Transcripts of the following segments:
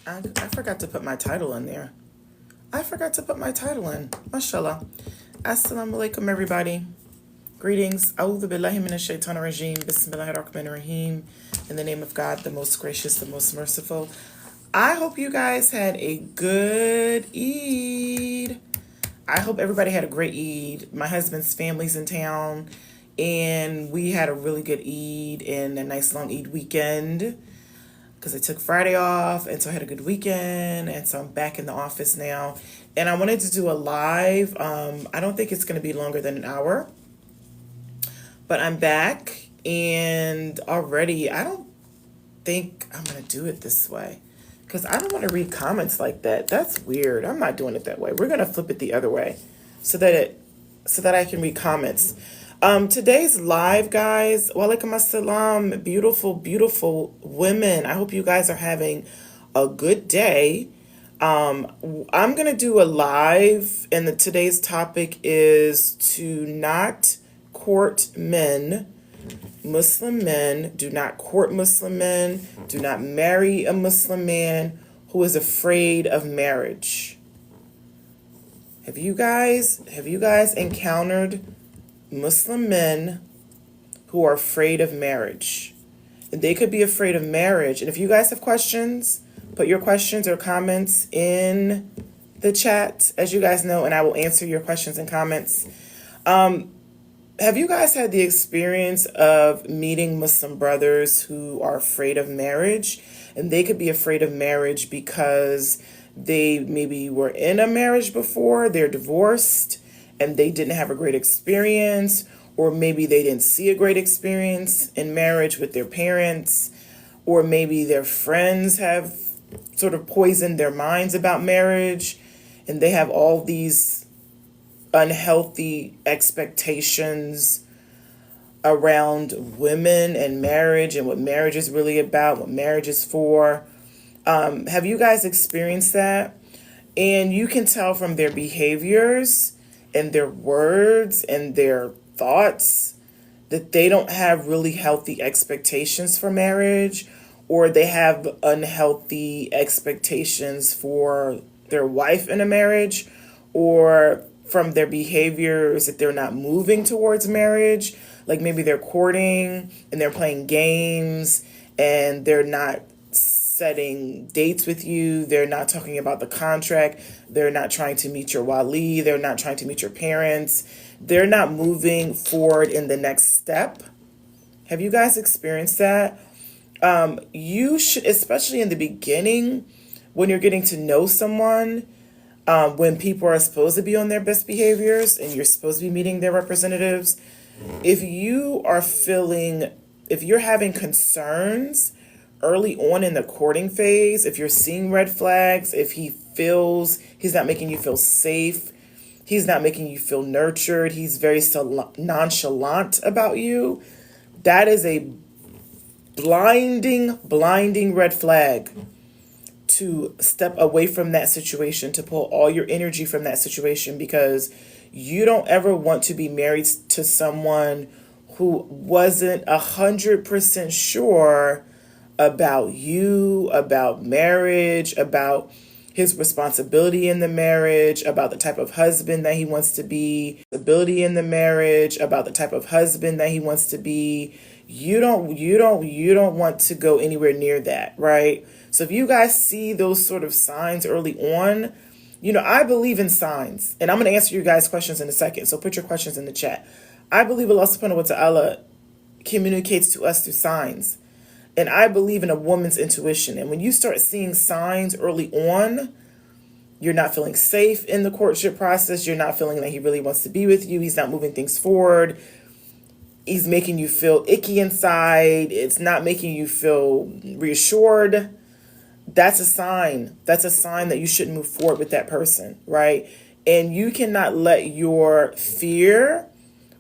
I forgot to put my title in there. I forgot to put my title in. Mashallah. Assalamu alaikum, everybody. Greetings. A'udhu billahi minash shaitanir rajim. Bismillahir rahmanir rahim. In the name of God, the most gracious, the most merciful. I hope you guys had a good Eid. I hope everybody had a great Eid. My husband's family's in town, and we had a really good Eid and a nice long Eid weekend because I took Friday off, and so I had a good weekend, and so I'm back in the office now. And I wanted to do a live. I don't think it's going to be longer than an hour, but I'm back, and already I don't think I'm going to do it this way because I don't want to read comments like that. That's weird. I'm not doing it that way. We're going to flip it the other way so that I can read comments. Today's live, guys. Walaikum assalam. Beautiful, beautiful women. I hope you guys are having a good day. I'm going to do a live, and today's topic is to not court men. Muslim men. Do not court Muslim men. Do not marry a Muslim man who is afraid of marriage. Have you guys encountered Muslim men who are afraid of marriage? And they could be afraid of marriage. And if you guys have questions, put your questions or comments in the chat, as you guys know, and I will answer your questions and comments. Have you guys had the experience of meeting Muslim brothers who are afraid of marriage? And they could be afraid of marriage because they maybe were in a marriage before, they're divorced, and they didn't have a great experience, or maybe they didn't see a great experience in marriage with their parents, or maybe their friends have sort of poisoned their minds about marriage, and they have all these unhealthy expectations around women and marriage and what marriage is really about, what marriage is for. Have you guys experienced that? And you can tell from their behaviors and their words and their thoughts that they don't have really healthy expectations for marriage, or they have unhealthy expectations for their wife in a marriage, or from their behaviors that they're not moving towards marriage. Like maybe they're courting and they're playing games and they're not setting dates with you. They're not talking about the contract. They're not trying to meet your wali. They're not trying to meet your parents. They're not moving forward in the next step. Have you guys experienced that? You should, especially in the beginning, when you're getting to know someone, when people are supposed to be on their best behaviors and you're supposed to be meeting their representatives, if you're having concerns early on in the courting phase, if you're seeing red flags, if he feels he's not making you feel safe, he's not making you feel nurtured, he's very nonchalant about you, that is a blinding red flag to step away from that situation, to pull all your energy from that situation, because you don't ever want to be married to someone who wasn't 100% sure about you, about marriage, about his responsibility in the marriage, about the type of husband that he wants to be, ability in the marriage, about the type of husband that he wants to be. You don't want to go anywhere near that, right? So if you guys see those sort of signs early on, I believe in signs, and I'm going to answer you guys' questions in a second. So put your questions in the chat. I believe Allah subhanahu wa ta'ala communicates to us through signs. And I believe in a woman's intuition. And when you start seeing signs early on, you're not feeling safe in the courtship process. You're not feeling that he really wants to be with you. He's not moving things forward. He's making you feel icky inside. It's not making you feel reassured. That's a sign. That's a sign that you shouldn't move forward with that person, right? And you cannot let your fear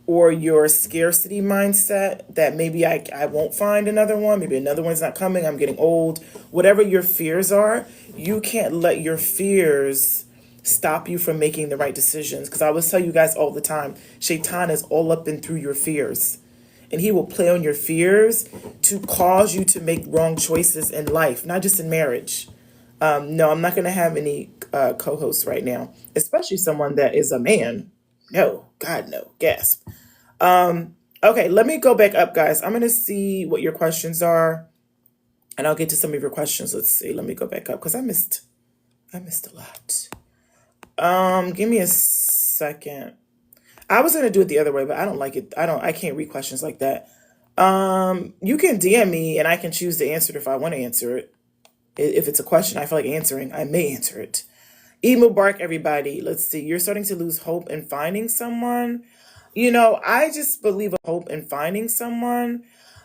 or your scarcity mindset that maybe I won't find another one, maybe another one's not coming, I'm getting old, whatever your fears are, you can't let your fears stop you from making the right decisions. Because I always tell you guys all the time, Shaitan is all up and through your fears. And he will play on your fears to cause you to make wrong choices in life, not just in marriage. No, I'm not going to have any co-hosts right now, especially someone that is a man. No, God, no. Gasp. Okay, let me go back up, guys. I'm going to see what your questions are, and I'll get to some of your questions. Let's see. Let me go back up because I missed a lot. Give me a second. I was gonna do it the other way, but I don't like it. I can't read questions like that. You can DM me and I can choose to answer it if I want to answer it. If it's a question I feel like answering, I may answer it. Emo Bark, everybody. Let's see. You're starting to lose hope in finding someone. I just believe a hope in finding someone.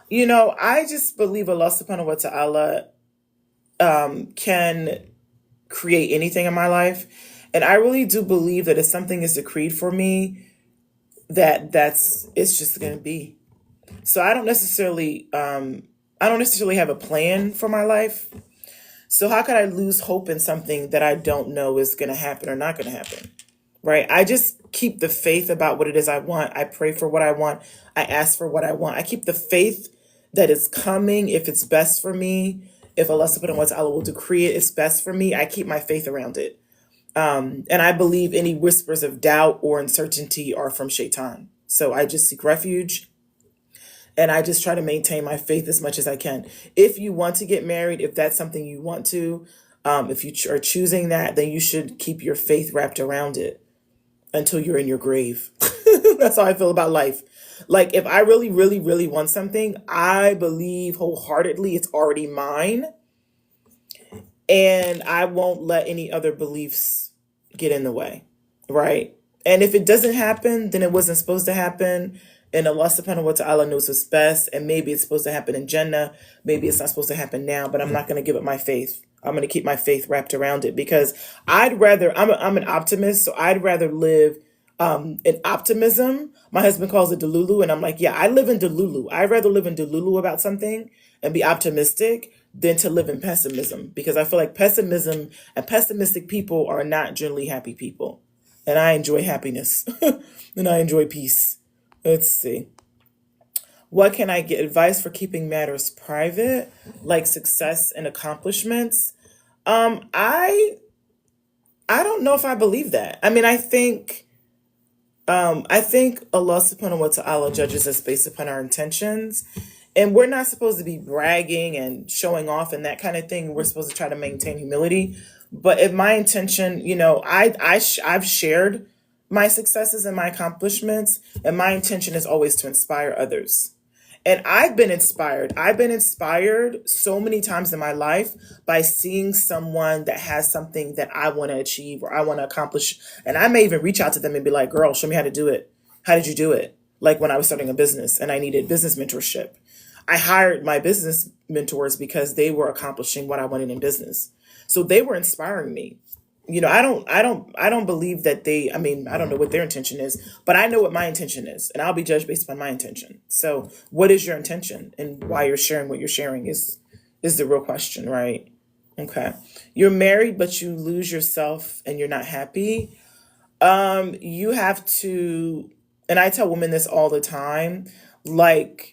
I just believe Allah subhanahu wa ta'ala can create anything in my life. And I really do believe that if something is decreed for me, it's just gonna be. So I don't necessarily have a plan for my life. So how could I lose hope in something that I don't know is gonna happen or not gonna happen? Right? I just keep the faith about what it is I want. I pray for what I want. I ask for what I want. I keep the faith that it's coming if it's best for me. If Allah subhanahu wa ta'ala will decree it's best for me, I keep my faith around it. And I believe any whispers of doubt or uncertainty are from Shaitan. So I just seek refuge and I just try to maintain my faith as much as I can. If you want to get married, if that's something you want to, if you are choosing that, then you should keep your faith wrapped around it until you're in your grave. That's how I feel about life. Like if I really, really, really want something, I believe wholeheartedly it's already mine. And I won't let any other beliefs get in the way, right? And if it doesn't happen, then it wasn't supposed to happen. And Allah subhanahu wa ta'ala knows what's best. And maybe it's supposed to happen in Jannah. Maybe it's not supposed to happen now, but I'm not going to give up my faith. I'm going to keep my faith wrapped around it because I'm an optimist. So I'd rather live in optimism. My husband calls it Delulu. And I'm like, yeah, I live in Delulu. I'd rather live in Delulu about something and be optimistic than to live in pessimism, because I feel like pessimism and pessimistic people are not generally happy people. And I enjoy happiness and I enjoy peace. Let's see. What can I get advice for keeping matters private, like success and accomplishments? I don't know if I believe that. I mean, I think Allah subhanahu wa ta'ala judges us based upon our intentions. And we're not supposed to be bragging and showing off and that kind of thing. We're supposed to try to maintain humility. But if my intention, I've shared my successes and my accomplishments, and my intention is always to inspire others. And I've been inspired. I've been inspired so many times in my life by seeing someone that has something that I want to achieve or I want to accomplish. And I may even reach out to them and be like, girl, show me how to do it. How did you do it? Like when I was starting a business and I needed business mentorship. I hired my business mentors because they were accomplishing what I wanted in business. So they were inspiring me. I don't believe that I don't know what their intention is, but I know what my intention is, and I'll be judged based upon my intention. So what is your intention and why you're sharing what you're sharing is the real question, right? Okay. You're married, but you lose yourself and you're not happy. You have to, and I tell women this all the time, like,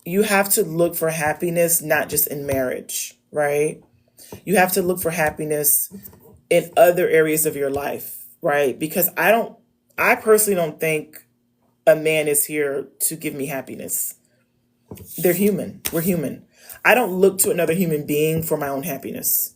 you have to look for happiness, not just in marriage, right? You have to look for happiness in other areas of your life, right? Because I personally don't think a man is here to give me happiness. They're human. We're human. I don't look to another human being for my own happiness.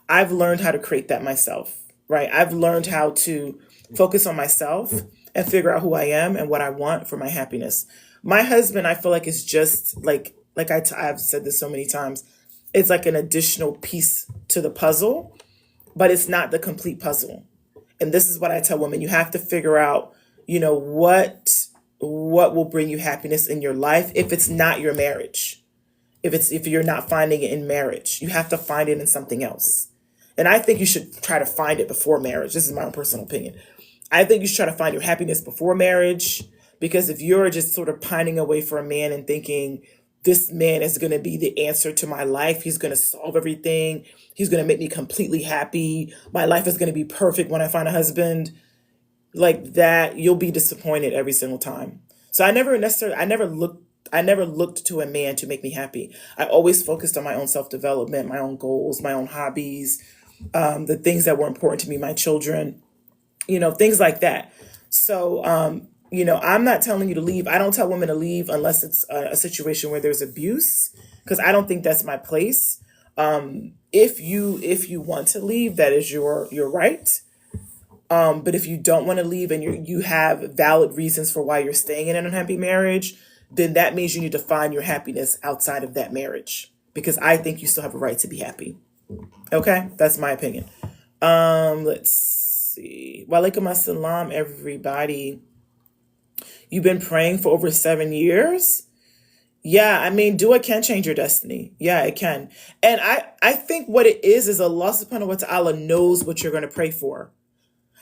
I've learned how to create that myself, right? I've learned how to focus on myself and figure out who I am and what I want for my happiness. My husband, I feel like is just I've said this so many times, it's like an additional piece to the puzzle, but it's not the complete puzzle. And this is what I tell women. You have to figure out, what will bring you happiness in your life if it's not your marriage. If you're not finding it in marriage, you have to find it in something else. And I think you should try to find it before marriage. This is my own personal opinion. I think you should try to find your happiness before marriage, because if you're just sort of pining away for a man and thinking this man is going to be the answer to my life, he's going to solve everything, he's going to make me completely happy, my life is going to be perfect when I find a husband, like that, you'll be disappointed every single time. So I never looked to a man to make me happy. I always focused on my own self-development, my own goals, my own hobbies, the things that were important to me, my children, things like that. So, I'm not telling you to leave. I don't tell women to leave unless it's a situation where there's abuse, because I don't think that's my place. If you want to leave, that is your right. But if you don't want to leave and you have valid reasons for why you're staying in an unhappy marriage, then that means you need to find your happiness outside of that marriage, because I think you still have a right to be happy. Okay, that's my opinion. Let's see. Walaikum assalam, everybody. You've been praying for over 7 years? Yeah, I mean, dua can change your destiny. Yeah, it can. And I think what it is Allah subhanahu wa ta'ala knows what you're going to pray for.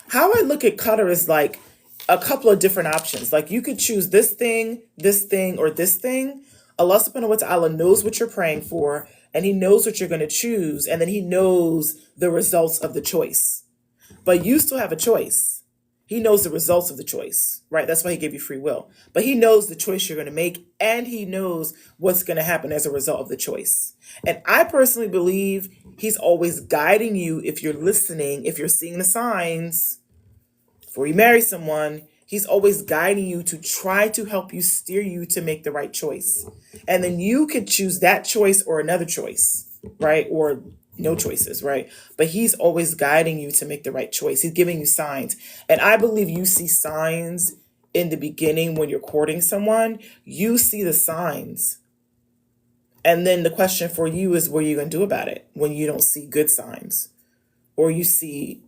How I look at qadr is like a couple of different options. Like you could choose this thing, or this thing. Allah subhanahu wa ta'ala knows what you're praying for, and he knows what you're going to choose, and then he knows the results of the choice. But you still have a choice. He knows the results of the choice, right? That's why he gave you free will. But he knows the choice you're going to make, and he knows what's going to happen as a result of the choice. And I personally believe he's always guiding you if you're listening, if you're seeing the signs before you marry someone. He's always guiding you to try to help you, steer you to make the right choice. And then you could choose that choice or another choice, right? Or no choices, right? But he's always guiding you to make the right choice. He's giving you signs. And I believe you see signs in the beginning when you're courting someone. You see the signs. And then the question for you is, what are you going to do about it when you don't see good signs, or you see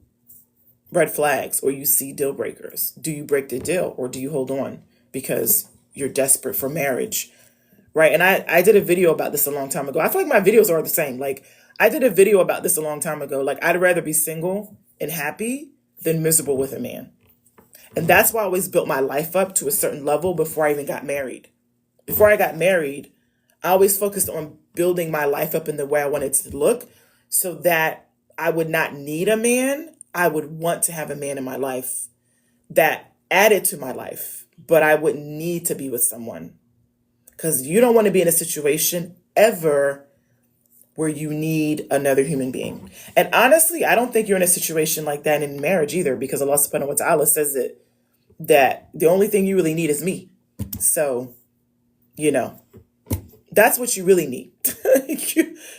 red flags, or you see deal breakers? Do you break the deal, or do you hold on because you're desperate for marriage, right? And I did a video about this a long time ago. I feel like my videos are the same. Like I did a video about this a long time ago. Like I'd rather be single and happy than miserable with a man. And that's why I always built my life up to a certain level before I even got married. Before I got married, I always focused on building my life up in the way I wanted to look, so that I would not need a man. I would want to have a man in my life that added to my life, but I wouldn't need to be with someone, because you don't want to be in a situation ever where you need another human being. And honestly, I don't think you're in a situation like that in marriage either, because Allah subhanahu wa ta'ala says that the only thing you really need is me. So, that's what you really need.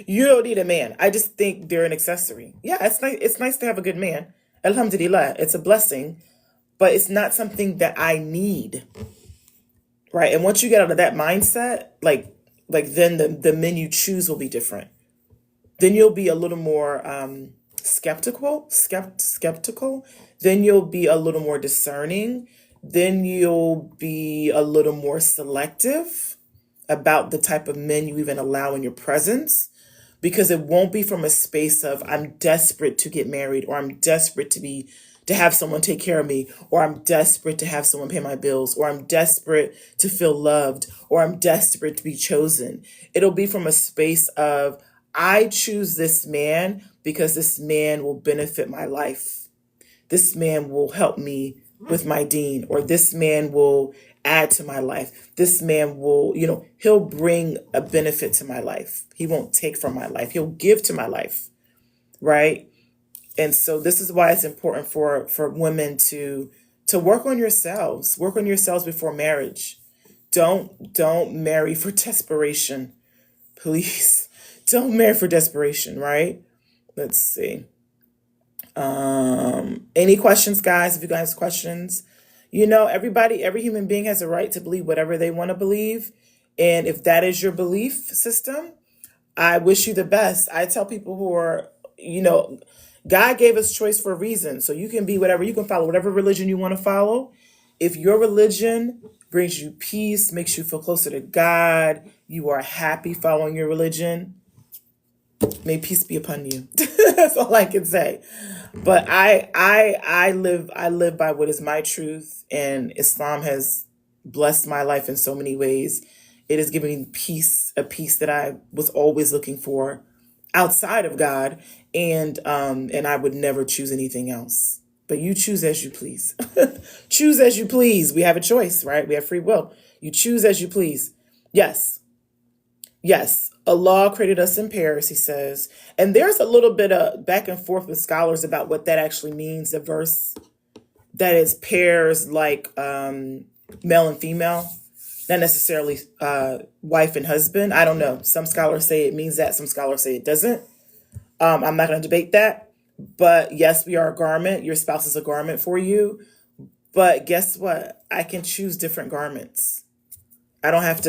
You don't need a man. I just think they're an accessory. Yeah, it's nice. It's nice to have a good man. Alhamdulillah, it's a blessing, but it's not something that I need. Right. And once you get out of that mindset, like then the men you choose will be different. Then you'll be a little more skeptical. Then you'll be a little more discerning. Then you'll be a little more selective about the type of men you even allow in your presence, because it won't be from a space of I'm desperate to get married, or I'm desperate to have someone take care of me, or I'm desperate to have someone pay my bills, or I'm desperate to feel loved, or I'm desperate to be chosen. It'll be from a space of I choose this man because this man will benefit my life. This man will help me with my deen, or this man will add to my life. This man will, he'll bring a benefit to my life. He won't take from my life. He'll give to my life. Right. And so this is why it's important for women to work on yourselves, before marriage. Don't marry for desperation. Please don't marry for desperation. Right. Let's see. Any questions, guys? If you guys have questions, every human being has a right to believe whatever they want to believe. And if that is your belief system, I wish you the best. I tell people who are, God gave us choice for a reason. So you can be whatever, you can follow whatever religion you want to follow. If your religion brings you peace, makes you feel closer to God, you are happy following your religion, may peace be upon you. That's all I can say. But I live by what is my truth, and Islam has blessed my life in so many ways. It has given me peace, a peace that I was always looking for outside of God, and I would never choose anything else. But you choose as you please. Choose as you please. We have a choice, right? We have free will. You choose as you please. Yes. Allah created us in pairs, he says. And there's a little bit of back and forth with scholars about what that actually means. The verse that is pairs like male and female, not necessarily wife and husband. I don't know. Some scholars say it means that. Some scholars say it doesn't. I'm not going to debate that. But yes, we are a garment. Your spouse is a garment for you. But guess what? I can choose different garments. I don't have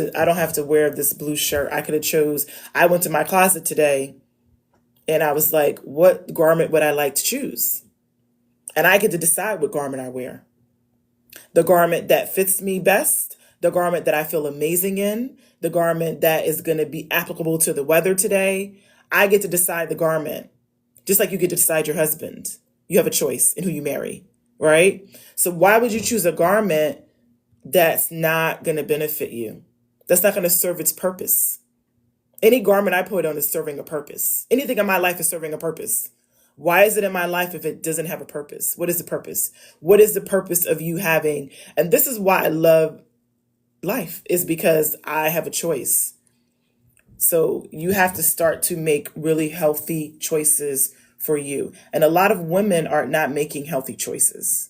to wear this blue shirt. I could have chose. I went to my closet today and I was like, what garment would I like to choose? And I get to decide what garment I wear. The garment that fits me best, the garment that I feel amazing in, the garment that is going to be applicable to the weather today. I get to decide the garment, just like you get to decide your husband. You have a choice in who you marry, right? So why would you choose a garment that's not going to benefit you? That's not going to serve its purpose. Any garment I put on is serving a purpose. Anything in my life is serving a purpose. Why is it in my life if it doesn't have a purpose? What is the purpose? What is the purpose of you having? And this is why I love life, is because I have a choice. So you have to start to make really healthy choices for you. And a lot of women are not making healthy choices.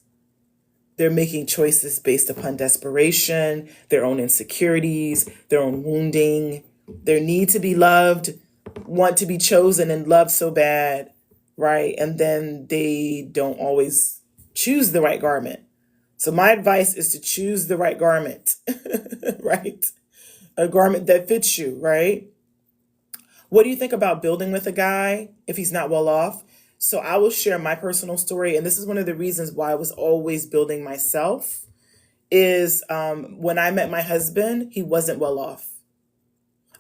They're making choices based upon desperation, their own insecurities, their own wounding, their need to be loved, want to be chosen and loved so bad, right? And then they don't always choose the right garment. So my advice is to choose the right garment, right? A garment that fits you, right? What do you think about building with a guy if he's not well off? So I will share my personal story. And this is one of the reasons why I was always building myself is when I met my husband, he wasn't well off.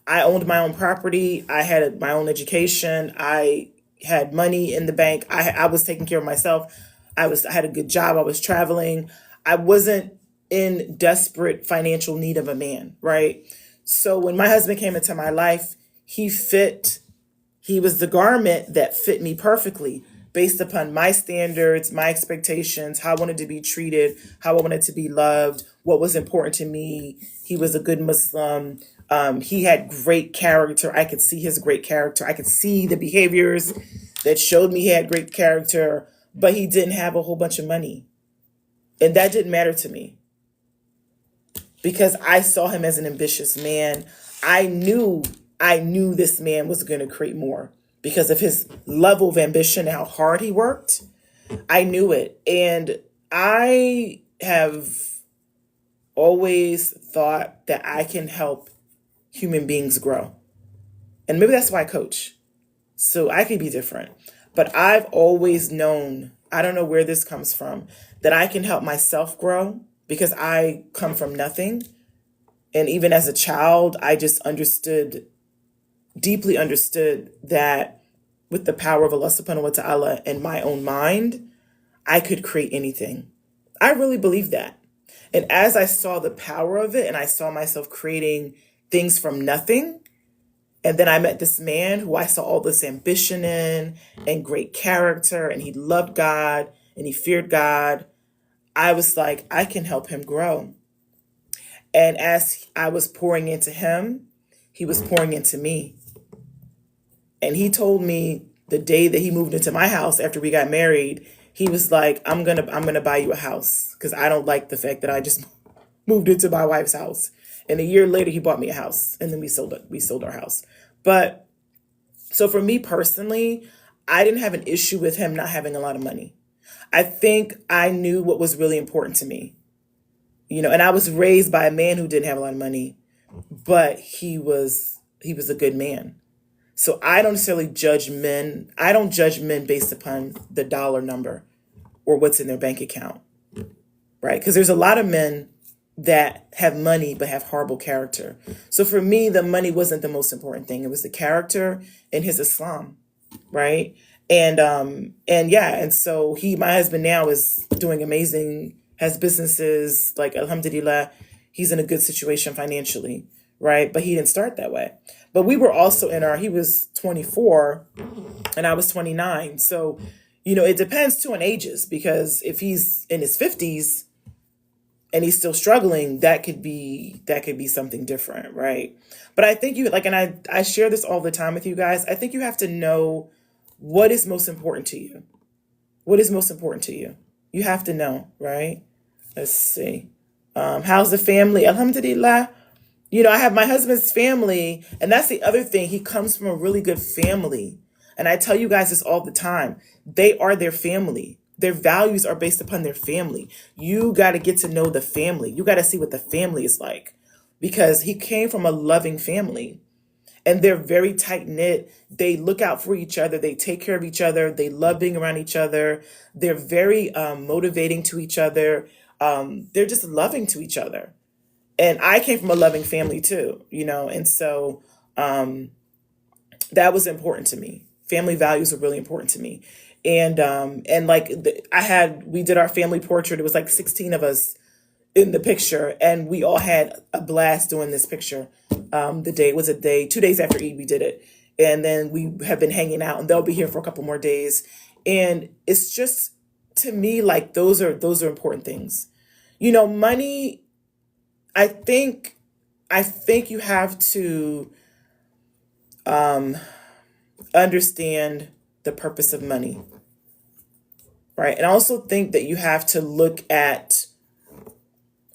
I owned my own property. I had my own education. I had money in the bank. I was taking care of myself. I had a good job. I was traveling. I wasn't in desperate financial need of a man, right? So when my husband came into my life, he was the garment that fit me perfectly based upon my standards, my expectations, how I wanted to be treated, how I wanted to be loved, what was important to me. He was a good Muslim. He had great character. I could see his great character. I could see the behaviors that showed me he had great character, but he didn't have a whole bunch of money. And that didn't matter to me because I saw him as an ambitious man. I knew this man was going to create more because of his level of ambition and how hard he worked. I knew it. And I have always thought that I can help human beings grow. And maybe that's why I coach. So I can be different. But I've always known, I don't know where this comes from, that I can help myself grow because I come from nothing. And even as a child, I just deeply understood that with the power of Allah subhanahu wa ta'ala and my own mind, I could create anything. I really believe that. And as I saw the power of it and I saw myself creating things from nothing, and then I met this man who I saw all this ambition in and great character, and he loved God and he feared God, I was like, I can help him grow. And as I was pouring into him, he was pouring into me. And he told me the day that he moved into my house after we got married, he was like, I'm gonna buy you a house because I don't like the fact that I just moved into my wife's house. And a year later, he bought me a house, and then we sold our house. But so for me personally, I didn't have an issue with him not having a lot of money. I think I knew what was really important to me, and I was raised by a man who didn't have a lot of money, but he was a good man. So I don't necessarily judge men. I don't judge men based upon the dollar number or what's in their bank account, right? Because there's a lot of men that have money but have horrible character. So for me, the money wasn't the most important thing. It was the character and his Islam, right? And so my husband now is doing amazing, has businesses, like alhamdulillah, he's in a good situation financially, right? But he didn't start that way. But we were also he was 24 and I was 29. So, it depends too on ages, because if he's in his 50s, and he's still struggling, that could be something different, right? But I think you like, and I share this all the time with you guys. I think you have to know what is most important to you. What is most important to you? You have to know, right? Let's see. How's the family? Alhamdulillah. I have my husband's family, and that's the other thing. He comes from a really good family. And I tell you guys this all the time. They are their family. Their values are based upon their family. You got to get to know the family. You got to see what the family is like, because he came from a loving family, and they're very tight knit. They look out for each other. They take care of each other. They love being around each other. They're very motivating to each other. They're just loving to each other. And I came from a loving family too, and so that was important to me. Family values were really important to me. And like we did our family portrait. It was like 16 of us in the picture, and we all had a blast doing this picture. It was 2 days after Eid we did it. And then we have been hanging out, and they'll be here for a couple more days. And it's just, to me, like those are important things. Money, I think you have to understand the purpose of money, right? And I also think that you have to look at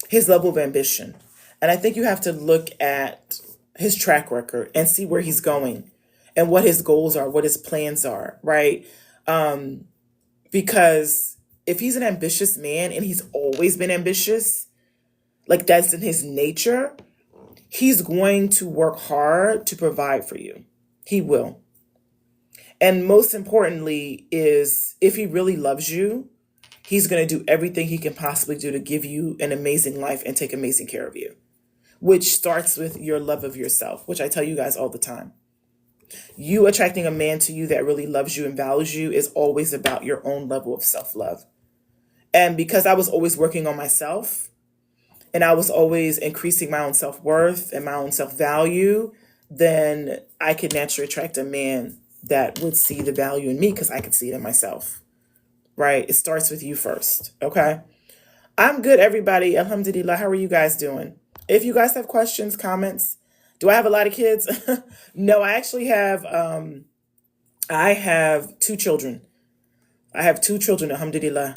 his level of ambition. And I think you have to look at his track record and see where he's going and what his goals are, what his plans are, right? Because if he's an ambitious man, and he's always been ambitious, like that's in his nature, he's going to work hard to provide for you. He will. And most importantly is, if he really loves you, he's going to do everything he can possibly do to give you an amazing life and take amazing care of you, which starts with your love of yourself, which I tell you guys all the time. You attracting a man to you that really loves you and values you is always about your own level of self-love. And because I was always working on myself, and I was always increasing my own self-worth and my own self-value, then I could naturally attract a man that would see the value in me, because I could see it in myself, right? It starts with you first, okay? I'm good, everybody. Alhamdulillah. How are you guys doing? If you guys have questions, comments. Do I have a lot of kids? No, I actually have, I have 2 children. I have 2 children, alhamdulillah.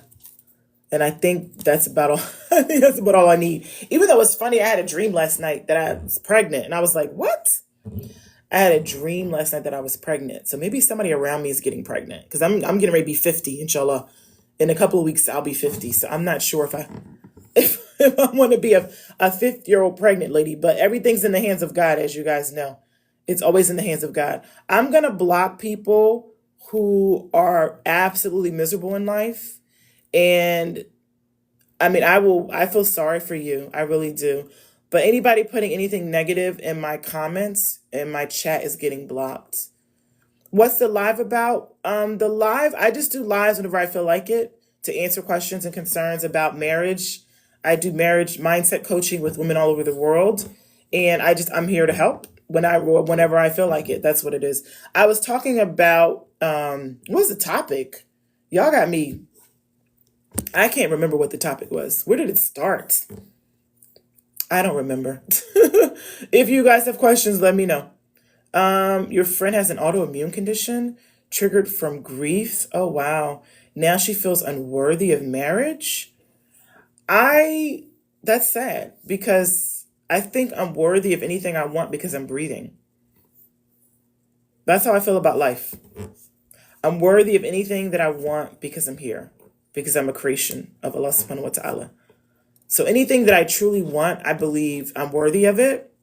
And I think that's about all. I think that's about all I need. Even though it's funny, I had a dream last night that I was pregnant, and I was like, "What?" I had a dream last night that I was pregnant. So maybe somebody around me is getting pregnant, because I'm getting ready to be 50, inshallah. In a couple of weeks, I'll be 50. So I'm not sure if I want to be a 50-year-old pregnant lady. But everything's in the hands of God, as you guys know. It's always in the hands of God. I'm gonna block people who are absolutely miserable in life. And I mean, I feel sorry for you. I really do. But anybody putting anything negative in my comments and my chat is getting blocked. What's the live about? The live, I just do lives whenever I feel like it, to answer questions and concerns about marriage. I do marriage mindset coaching with women all over the world. And I'm here to help whenever I feel like it. That's what it is. I was talking about, what was the topic? Y'all got me. I can't remember what the topic was. Where did it start? I don't remember. If you guys have questions, let me know. Your friend has an autoimmune condition triggered from grief. Oh, wow. Now she feels unworthy of marriage. That's sad, because I think I'm worthy of anything I want because I'm breathing. That's how I feel about life. I'm worthy of anything that I want because I'm here, because I'm a creation of Allah subhanahu wa ta'ala. So anything that I truly want, I believe I'm worthy of it.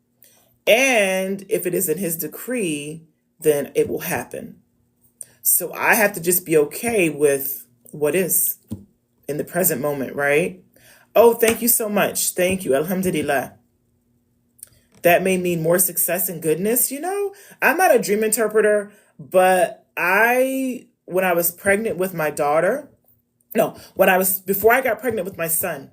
And if it is in his decree, then it will happen. So I have to just be okay with what is in the present moment, right? Oh, thank you so much. Thank you. Alhamdulillah. That may mean more success and goodness. I'm not a dream interpreter, but when I was pregnant with my daughter, before I got pregnant with my son,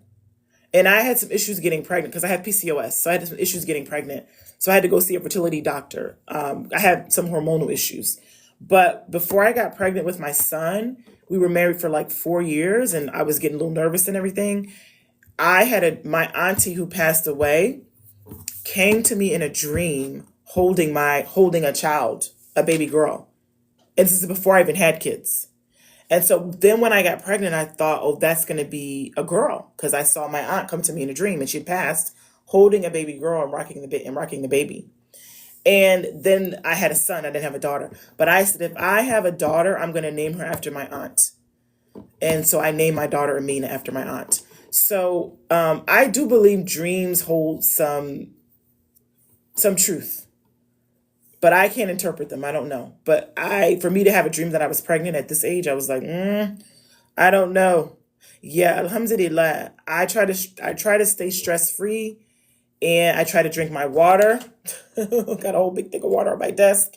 and I had some issues getting pregnant because I had PCOS. So I had some issues getting pregnant. So I had to go see a fertility doctor. I had some hormonal issues. But before I got pregnant with my son, we were married for like 4 years, and I was getting a little nervous and everything. my auntie who passed away came to me in a dream holding a child, a baby girl. And this is before I even had kids. And so then when I got pregnant, I thought, oh, that's going to be a girl, because I saw my aunt come to me in a dream and she passed holding a baby girl and rocking the baby. And then I had a son. I didn't have a daughter. But I said, if I have a daughter, I'm going to name her after my aunt. And so I named my daughter Amina after my aunt. So I do believe dreams hold some truth, but I can't interpret them. I don't know. But for me to have a dream that I was pregnant at this age, I was like, I don't know. Yeah, alhamdulillah. I try to stay stress free, and I try to drink my water. Got a whole big thing of water on my desk.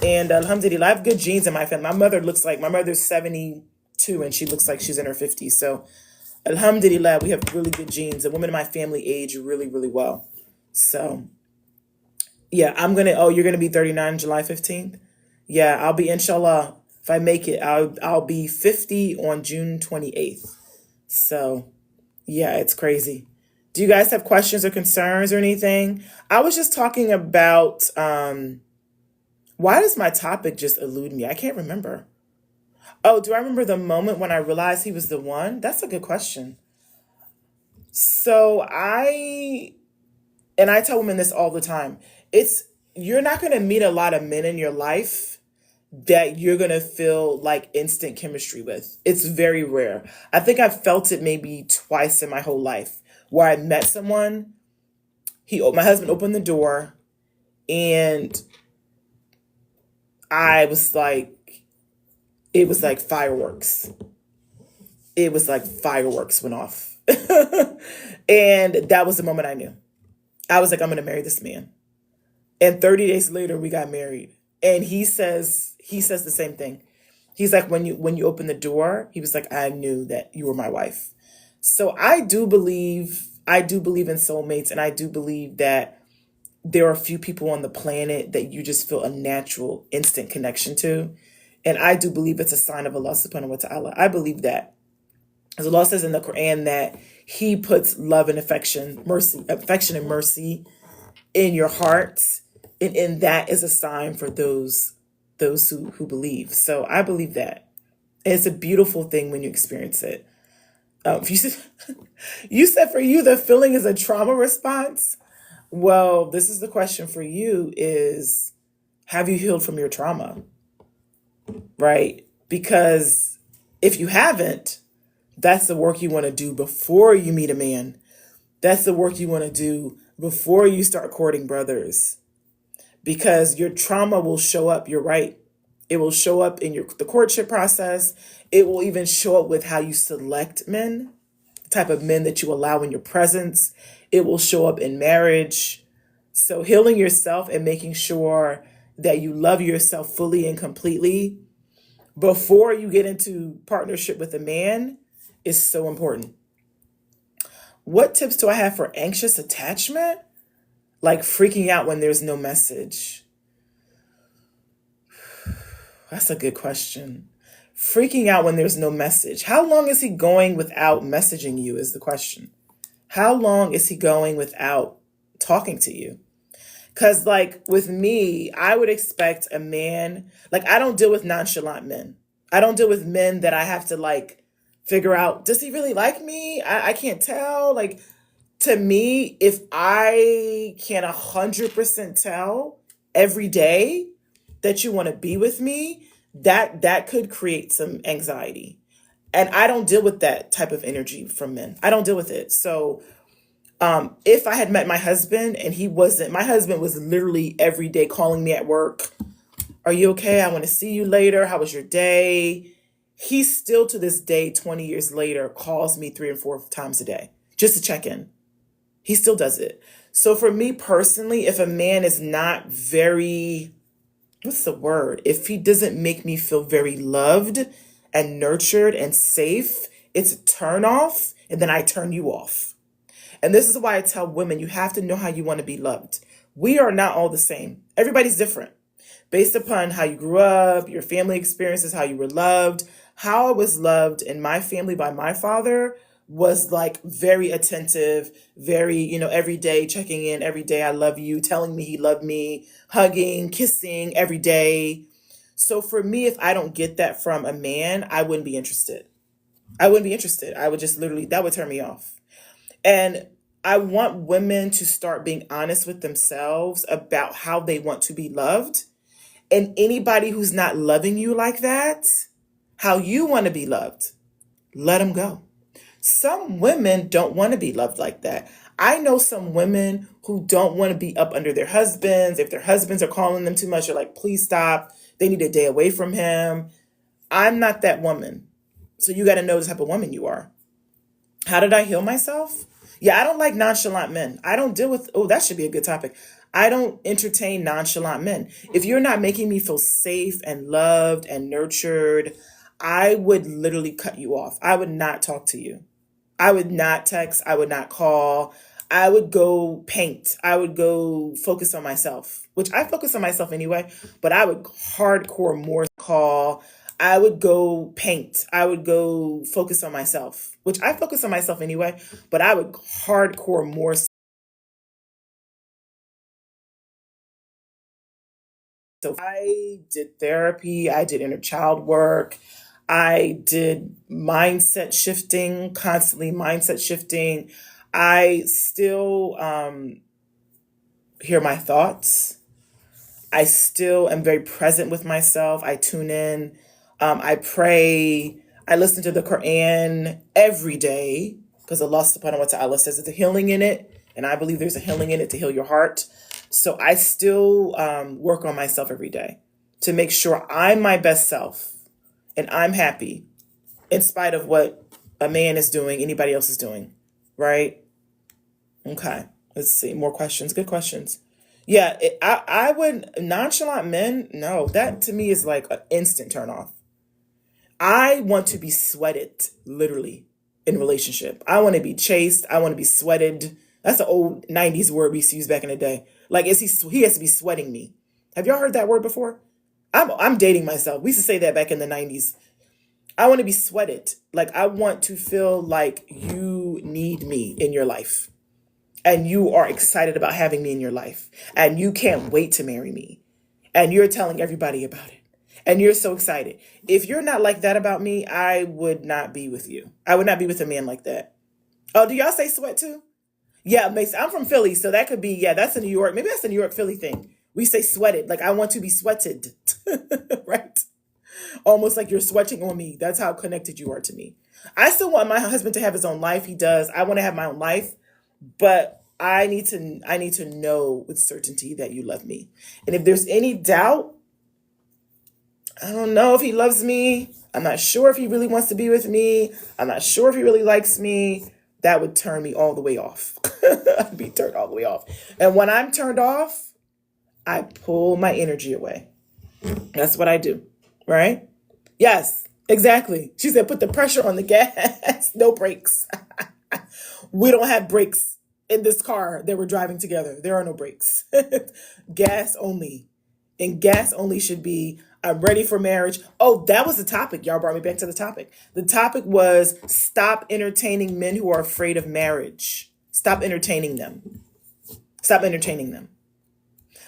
And alhamdulillah, I have good genes in my family. My mother's 72 and she looks like she's in her 50s. So alhamdulillah, we have really good genes. The women in my family age really, really well. So yeah, you're going to be 39 July 15th. Yeah, I'll be, inshallah, if I make it, I'll be 50 on June 28th. So yeah, it's crazy. Do you guys have questions or concerns or anything? I was just talking about, why does my topic just elude me? I can't remember. Oh, do I remember the moment when I realized he was the one? That's a good question. So I tell women this all the time. You're not going to meet a lot of men in your life that you're going to feel like instant chemistry with. It's very rare. I think I've felt it maybe twice in my whole life, where I met someone, my husband opened the door, and it was like fireworks. It was like fireworks went off. And that was the moment I knew. I was like, I'm going to marry this man. And 30 days later, we got married. And he says the same thing. He's like, when you opened the door, he was like, I knew that you were my wife. So I do believe in soulmates, and I do believe that there are a few people on the planet that you just feel a natural, instant connection to. And I do believe it's a sign of Allah subhanahu wa ta'ala. I believe that. As Allah says in the Quran that He puts love and affection and mercy in your hearts. And that is a sign for those who believe. So I believe that. And it's a beautiful thing when you experience it. You said for you, the feeling is a trauma response. Well, this is the question for you is, have you healed from your trauma? Right? Because if you haven't, that's the work you want to do before you meet a man. That's the work you want to do before you start courting brothers. Because your trauma will show up, you're right. It will show up in the courtship process. It will even show up with how you select men, the type of men that you allow in your presence. It will show up in marriage. So healing yourself and making sure that you love yourself fully and completely before you get into partnership with a man is so important. What tips do I have for anxious attachment? Like freaking out when there's no message. That's a good question. Freaking out when there's no message. How long is he going without messaging you is the question. How long is he going without talking to you? Because like with me, I would expect a man, like I don't deal with nonchalant men. I don't deal with men that I have to like figure out, does he really like me? I can't tell. Like to me, if I can 100% tell every day that you want to be with me, that could create some anxiety. And I don't deal with that type of energy from men. I don't deal with it. So if I had met my husband and my husband was literally every day calling me at work. Are you okay? I want to see you later. How was your day? He still to this day, 20 years later, calls me 3 and 4 times a day just to check in. He still does it. So for me personally, if a man is not very, what's the word? If he doesn't make me feel very loved and nurtured and safe, it's a turn off, and then I turn you off. And this is why I tell women, you have to know how you want to be loved. We are not all the same. Everybody's different. Based upon how you grew up, your family experiences, how you were loved. How I was loved in my family by my father was like very attentive, very, every day checking in, every day, I love you, telling me he loved me, hugging, kissing every day. So for me, if I don't get that from a man, I wouldn't be interested. I wouldn't be interested. I would just literally, that would turn me off. And I want women to start being honest with themselves about how they want to be loved. And anybody who's not loving you like that, how you want to be loved, let them go. Some women don't want to be loved like that. I know some women who don't want to be up under their husbands. If their husbands are calling them too much, they're like, please stop. They need a day away from him. I'm not that woman. So you got to know the type of woman you are. How did I heal myself? Yeah, I don't like nonchalant men. I don't deal with, oh, that should be a good topic. I don't entertain nonchalant men. If you're not making me feel safe and loved and nurtured, I would literally cut you off. I would not talk to you. I would not text. I would not call. I would go paint. I would go focus on myself, which I focus on myself anyway, but I would hardcore more call. I would go paint. I would go focus on myself, which I focus on myself anyway, but I would hardcore more. So I did therapy. I did inner child work. I did mindset shifting, constantly mindset shifting. I still hear my thoughts. I still am very present with myself. I tune in. I pray. I listen to the Quran every day because Allah subhanahu wa ta'ala says there's a healing in it. And I believe there's a healing in it to heal your heart. So I still work on myself every day to make sure I'm my best self and I'm happy in spite of what a man is doing, anybody else is doing. Right? Okay. Let's see. More questions. Good questions. Yeah, I would, nonchalant men, no, that to me is like an instant turn off. I want to be sweated, literally, in relationship. I want to be chased. I want to be sweated. That's an old 90s word we used to use back in the day. Like, he has to be sweating me. Have y'all heard that word before? I'm dating myself. We used to say that back in the 90s. I want to be sweated. Like, I want to feel like you need me in your life. And you are excited about having me in your life. And you can't wait to marry me. And you're telling everybody about it. And you're so excited. If you're not like that about me, I would not be with you. I would not be with a man like that. Oh, do y'all say sweat too? Yeah, I'm from Philly, so that could be, yeah, that's a New York. Maybe that's a New York Philly thing. We say sweated, like I want to be sweated, right? Almost like you're sweating on me. That's how connected you are to me. I still want my husband to have his own life. He does. I want to have my own life, but I need to know with certainty that you love me. And if there's any doubt, I don't know if he loves me. I'm not sure if he really wants to be with me. I'm not sure if he really likes me. That would turn me all the way off. I'd be turned all the way off. And when I'm turned off, I pull my energy away. That's what I do. Right? Yes, exactly. She said, put the pressure on the gas. No brakes. We don't have brakes in this car that we're driving together. There are no brakes. Gas only. And gas only should be, I'm ready for marriage. Oh, that was the topic. Y'all brought me back to the topic. The topic was stop entertaining men who are afraid of marriage. Stop entertaining them. Stop entertaining them.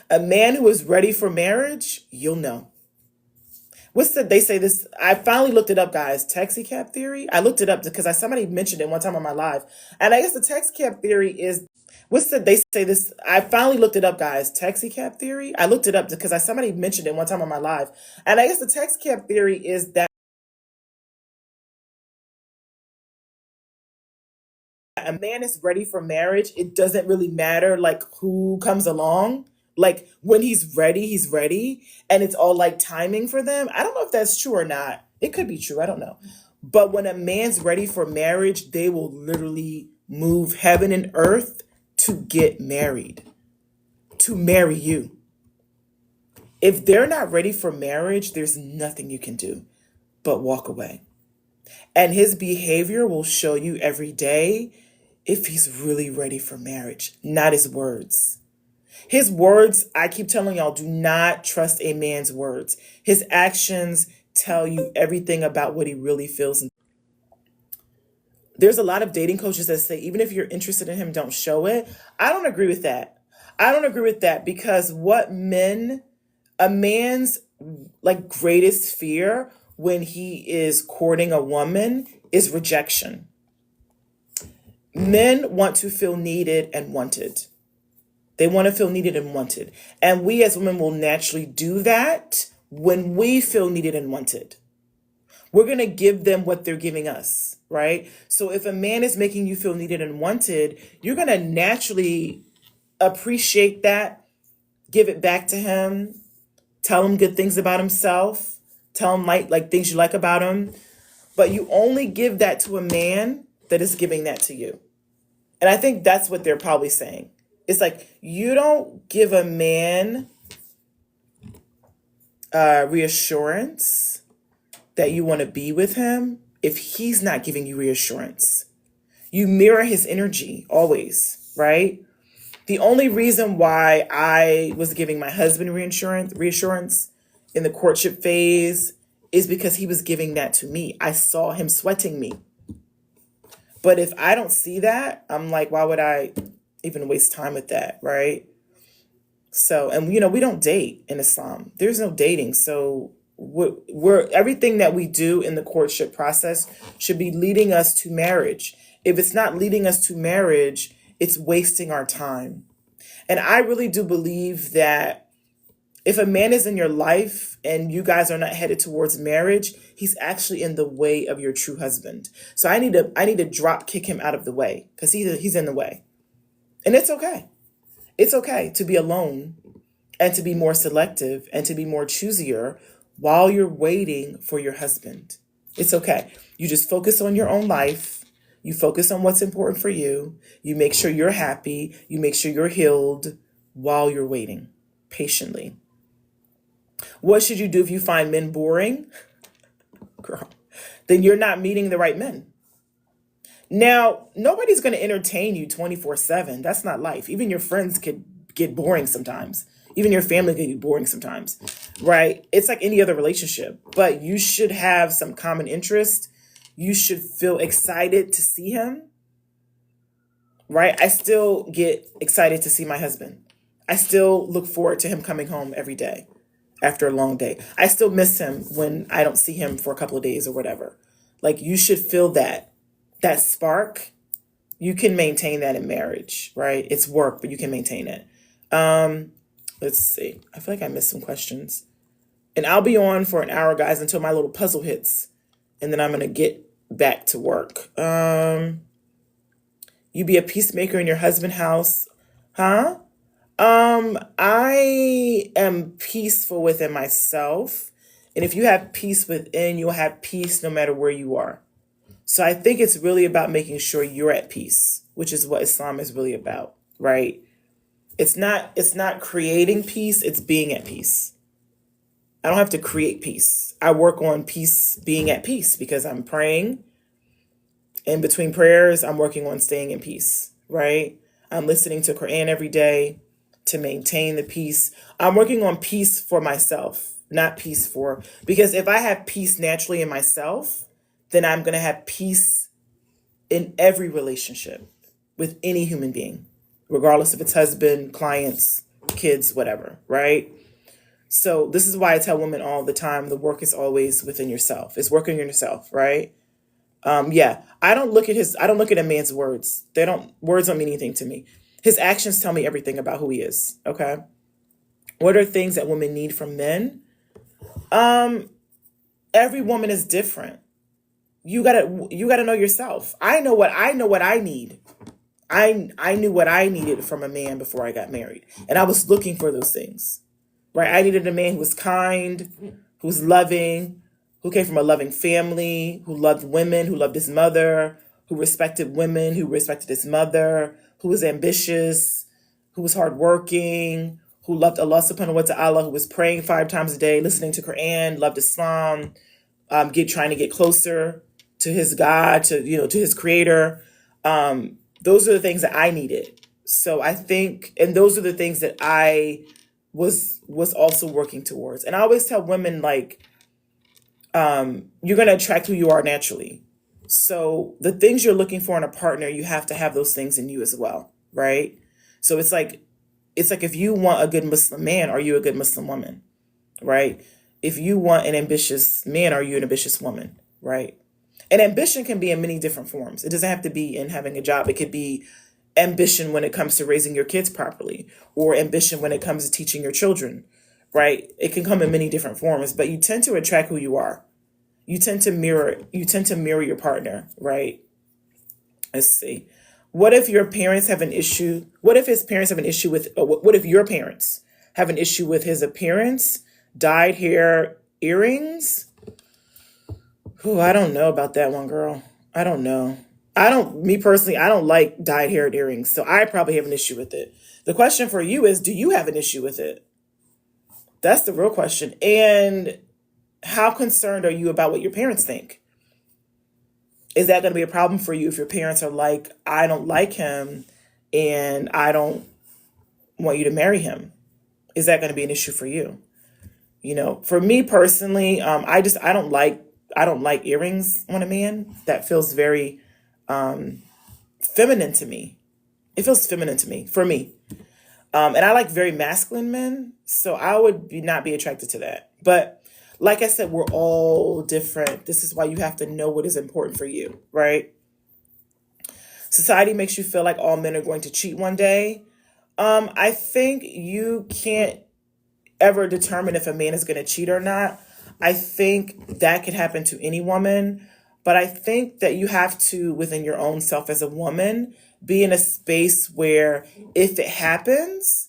A man who is ready for marriage, you'll know. They say this, I finally looked it up, guys. Taxi cab theory. I looked it up because somebody mentioned it one time on my live. And I guess the taxi cab theory is, they say this, I finally looked it up, guys. Taxi cab theory. I looked it up because somebody mentioned it one time on my live. And I guess the taxi cab theory is that a man is ready for marriage. It doesn't really matter like who comes along. Like when he's ready, he's ready. And it's all like timing for them. I don't know if that's true or not. It could be true. I don't know. But when a man's ready for marriage, they will literally move heaven and earth to get married, to marry you. If they're not ready for marriage, there's nothing you can do but walk away. And his behavior will show you every day if he's really ready for marriage, not his words. His words, I keep telling y'all, do not trust a man's words. His actions tell you everything about what he really feels. There's a lot of dating coaches that say, even if you're interested in him, don't show it. I don't agree with that. I don't agree with that because a man's like greatest fear when he is courting a woman is rejection. Men want to feel needed and wanted. They want to feel needed and wanted. And we as women will naturally do that when we feel needed and wanted. We're going to give them what they're giving us, right? So if a man is making you feel needed and wanted, you're going to naturally appreciate that, give it back to him, tell him good things about himself, tell him like things you like about him. But you only give that to a man that is giving that to you. And I think that's what they're probably saying. It's like, you don't give a man reassurance that you want to be with him if he's not giving you reassurance. You mirror his energy always, right? The only reason why I was giving my husband reassurance in the courtship phase is because he was giving that to me. I saw him sweating me. But if I don't see that, I'm like, why would I even waste time with that, right? So, and we don't date in Islam. There's no dating. So we're everything that we do in the courtship process should be leading us to marriage. If it's not leading us to marriage, it's wasting our time. And I really do believe that if a man is in your life and you guys are not headed towards marriage, he's actually in the way of your true husband. So I need to drop kick him out of the way because he's in the way. And it's okay. It's okay to be alone and to be more selective and to be more choosier while you're waiting for your husband. It's okay. You just focus on your own life. You focus on what's important for you. You make sure you're happy. You make sure you're healed while you're waiting patiently. What should you do if you find men boring? Girl, then you're not meeting the right men. Now, nobody's going to entertain you 24/7. That's not life. Even your friends could get boring sometimes. Even your family can get boring sometimes, right? It's like any other relationship, but you should have some common interest. You should feel excited to see him, right? I still get excited to see my husband. I still look forward to him coming home every day after a long day. I still miss him when I don't see him for a couple of days or whatever. Like, you should feel that spark. You can maintain that in marriage, right? It's work, but you can maintain it. Let's see. I feel like I missed some questions. And I'll be on for an hour, guys, until my little puzzle hits. And then I'm going to get back to work. You be a peacemaker in your husband's house. Huh? I am peaceful within myself. And if you have peace within, you'll have peace no matter where you are. So I think it's really about making sure you're at peace, which is what Islam is really about, right? It's not creating peace, it's being at peace. I don't have to create peace. I work on peace, being at peace, because I'm praying. In between prayers, I'm working on staying in peace, right? I'm listening to Quran every day to maintain the peace. I'm working on peace for myself, not peace for, because if I have peace naturally in myself, then I'm going to have peace in every relationship with any human being, regardless if it's husband, clients, kids, whatever, right? So this is why I tell women all the time, the work is always within yourself. It's working on yourself, right? I don't look at a man's words. Words don't mean anything to me. His actions tell me everything about who he is. Okay. What are things that women need from men? Every woman is different. You gotta know yourself. I know what I need. I knew what I needed from a man before I got married. And I was looking for those things, right? I needed a man who was kind, who was loving, who came from a loving family, who loved women, who loved his mother, who respected women, who respected his mother, who was ambitious, who was hardworking, who loved Allah subhanahu wa ta'ala, who was praying 5 times a day, listening to Quran, loved Islam, trying to get closer to his God, to his creator. Those are the things that I needed. So I think, and those are the things that I was also working towards. And I always tell women, like, you're going to attract who you are naturally. So the things you're looking for in a partner, you have to have those things in you as well, right? So it's like if you want a good Muslim man, are you a good Muslim woman, right? If you want an ambitious man, are you an ambitious woman, right? And ambition can be in many different forms. It doesn't have to be in having a job. It could be ambition when it comes to raising your kids properly, or ambition when it comes to teaching your children, right? It can come in many different forms, but you tend to attract who you are. You tend to mirror your partner, right? Let's see. What if your parents have an issue? What if his parents have an issue with, or what if your parents have an issue with his appearance, dyed hair, earrings? Oh, I don't know about that one, girl. I don't know. Me personally, I don't like dyed hair and earrings, so I probably have an issue with it. The question for you is, do you have an issue with it? That's the real question. And how concerned are you about what your parents think? Is that going to be a problem for you if your parents are like, I don't like him and I don't want you to marry him? Is that going to be an issue for you? For me personally, I don't like earrings on a man. That feels very feminine to me. It feels feminine to me, for me. And I like very masculine men, so I would not be attracted to that. But like I said, we're all different. This is why you have to know what is important for you, right? Society makes you feel like all men are going to cheat one day. I think you can't ever determine if a man is going to cheat or not. I think that could happen to any woman, but I think that you have to, within your own self as a woman, be in a space where if it happens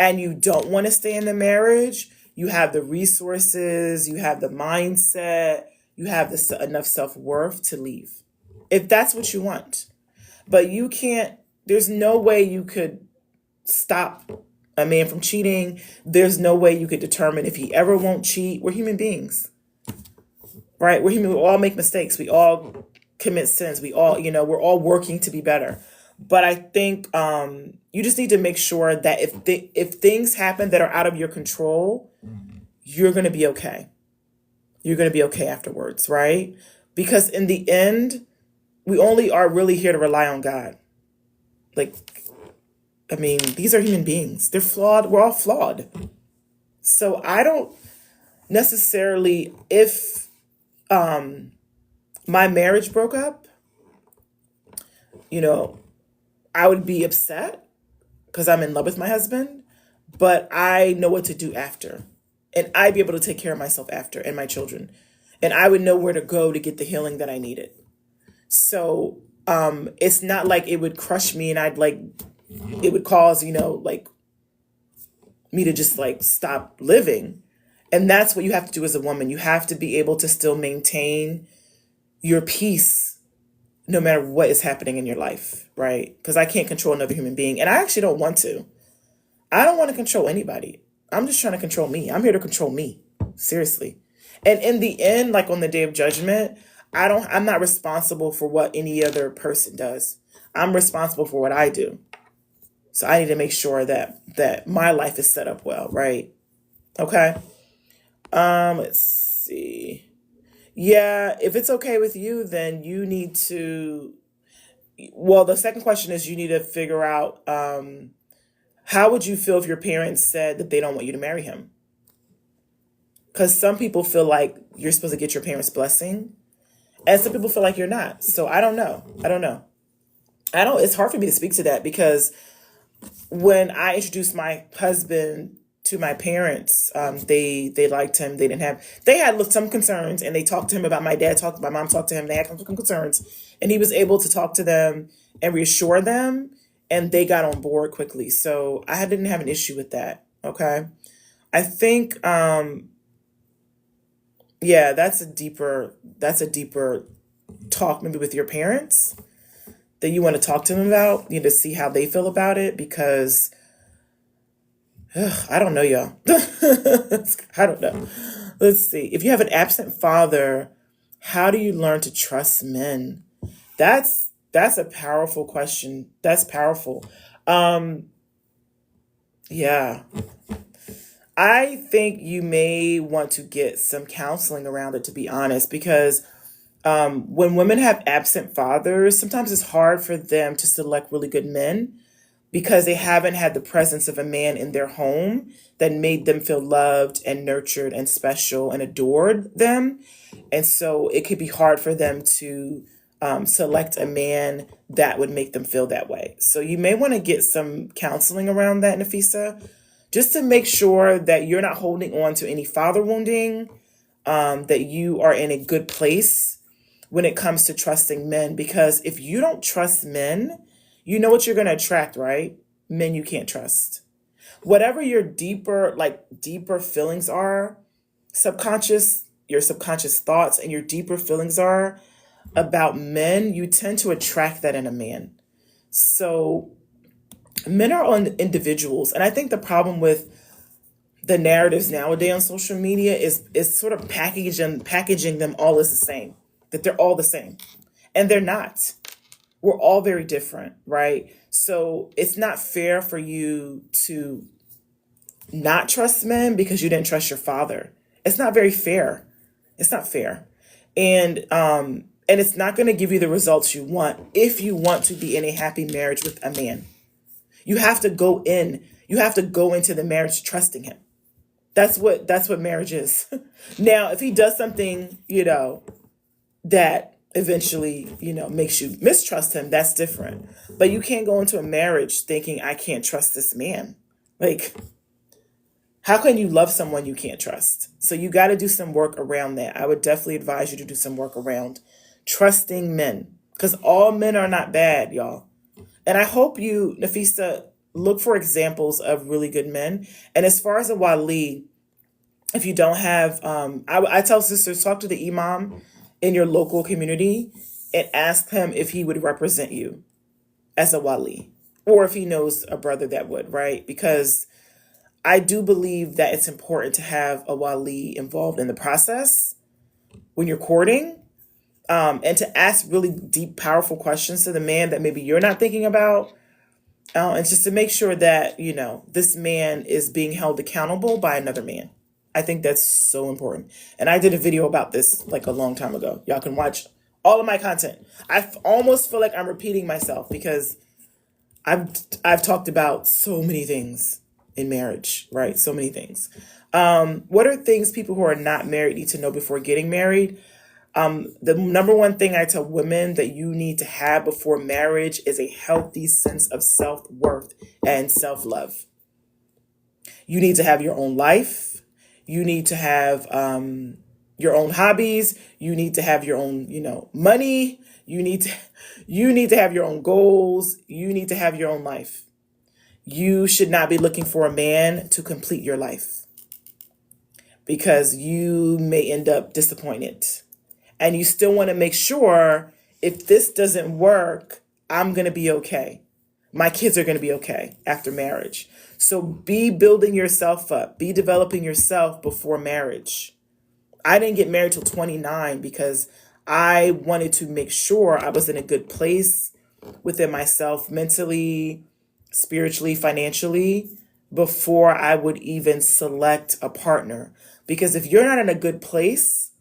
and you don't want to stay in the marriage, you have the resources, you have the mindset, you have enough self-worth to leave. If that's what you want. But you can't, there's no way you could stop a man from cheating. There's no way you could determine if he ever won't cheat. We're human beings, right? We're human. We all make mistakes. We all commit sins. We're all working to be better. But I think you just need to make sure that if things happen that are out of your control, you're going to be okay. You're going to be okay afterwards, right? Because in the end, we only are really here to rely on God. These are human beings. They're flawed. We're all flawed. So I don't necessarily, if my marriage broke up, I would be upset because I'm in love with my husband, but I know what to do after. And I'd be able to take care of myself after and my children. And I would know where to go to get the healing that I needed. So it's not like it would crush me and it would cause, me to just stop living. And that's what you have to do as a woman. You have to be able to still maintain your peace no matter what is happening in your life, right? Because I can't control another human being. And I actually don't want to. I don't want to control anybody. I'm just trying to control me. I'm here to control me. Seriously. And in the end, on the day of judgment, I'm not responsible for what any other person does. I'm responsible for what I do. So I need to make sure that my life is set up well, right? Okay. Let's see. Yeah, if it's okay with you, then you need to, well, the second question is you need to figure out how would you feel if your parents said that they don't want you to marry him? Because some people feel like you're supposed to get your parents' blessing, and some people feel like you're not. So I don't know. It's hard for me to speak to that because when I introduced my husband to my parents, they liked him. They had some concerns, and they talked to him about my mom talked to him. They had some concerns, and he was able to talk to them and reassure them, and they got on board quickly. So I didn't have an issue with that. Okay. I think, that's a deeper talk maybe with your parents that you want to talk to them about, to see how they feel about it, because I don't know, y'all. I don't know. Let's see. If you have an absent father, how do you learn to trust men? That's a powerful question. That's powerful. Yeah. I think you may want to get some counseling around it, to be honest, because When women have absent fathers, sometimes it's hard for them to select really good men because they haven't had the presence of a man in their home that made them feel loved and nurtured and special and adored them. And so it could be hard for them to select a man that would make them feel that way. So you may want to get some counseling around that, Nafisa, just to make sure that you're not holding on to any father wounding, that you are in a good place when it comes to trusting men. Because if you don't trust men, you know what you're going to attract, right? Men you can't trust. Whatever your deeper feelings are, your subconscious thoughts and your deeper feelings are about men, you tend to attract that in a man. So men are on individuals. And I think the problem with the narratives nowadays on social media is sort of packaging them all as the same, that they're all the same. And they're not. We're all very different, right? So it's not fair for you to not trust men because you didn't trust your father. It's not very fair. It's not fair. And it's not going to give you the results you want if you want to be in a happy marriage with a man. You have to go in. You have to go into the marriage trusting him. That's what marriage is. Now, if he does something, that eventually, makes you mistrust him, that's different. But you can't go into a marriage thinking, I can't trust this man. Like, how can you love someone you can't trust? So you got to do some work around that. I would definitely advise you to do some work around trusting men, because all men are not bad, y'all. And I hope you, Nafisa, look for examples of really good men. And as far as a wali, if you don't have, I tell sisters, talk to the imam in your local community and ask him if he would represent you as a wali, or if he knows a brother that would, right? Because I do believe that it's important to have a wali involved in the process when you're courting, and to ask really deep, powerful questions to the man that maybe you're not thinking about. And just to make sure that, this man is being held accountable by another man. I think that's so important. And I did a video about this like a long time ago. Y'all can watch all of my content. Almost feel like I'm repeating myself because I've talked about so many things in marriage, right? So many things. What are things people who are not married need to know before getting married? The number one thing I tell women that you need to have before marriage is a healthy sense of self-worth and self-love. You need to have your own life. You need to have your own hobbies. You need to have your own, money. You need to have your own goals. You need to have your own life. You should not be looking for a man to complete your life, because you may end up disappointed. And you still want to make sure, if this doesn't work, I'm going to be okay. My kids are going to be okay after marriage. So be building yourself up. Be developing yourself before marriage. I didn't get married till 29 because I wanted to make sure I was in a good place within myself, mentally, spiritually, financially, before I would even select a partner. Because if you're not in a good place,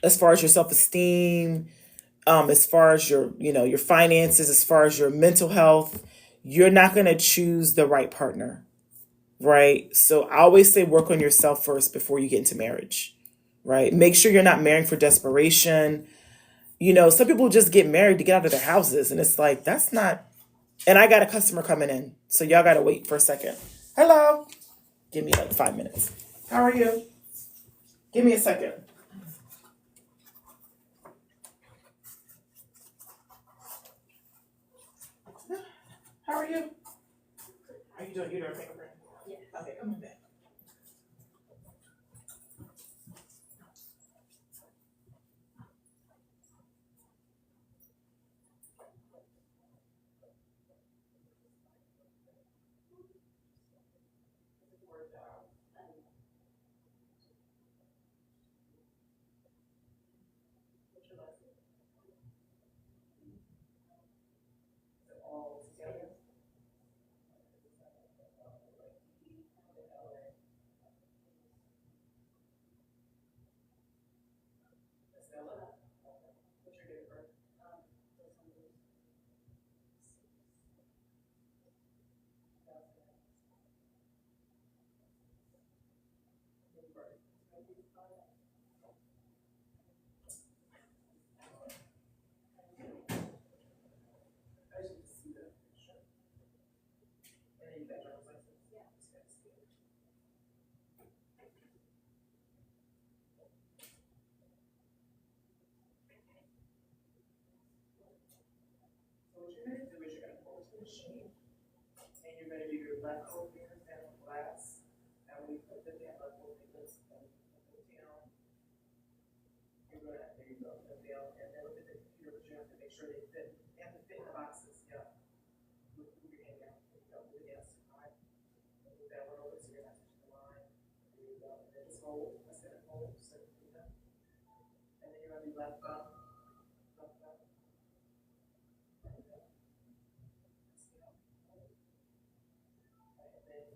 as far as your self-esteem, as far as your finances, as far as your mental health, you're not going to choose the right partner, right? So I always say work on yourself first before you get into marriage, right? Make sure you're not marrying for desperation. Some people just get married to get out of their houses, and it's like, that's not. And I got a customer coming in, so y'all got to wait for a second. Hello. Give me like 5 minutes. How are you? Give me a second. How are you? Are you doing your fingerprint? Yeah. Okay, come on back. what you're going to do is you're going to pull to the machine, and you're going to do your left four fingers down on the glass. And when you put them down, left four fingers down, you're going to, there you go, put them down, and then look at the computer, but you have to make sure they fit. They have to fit in the boxes, yeah. Move your hand down, there you go, move it down, right? Move that one over so you're not touching the line. There you go, and then just hold, I said hold, so you know. And then you're going to be left up, left up.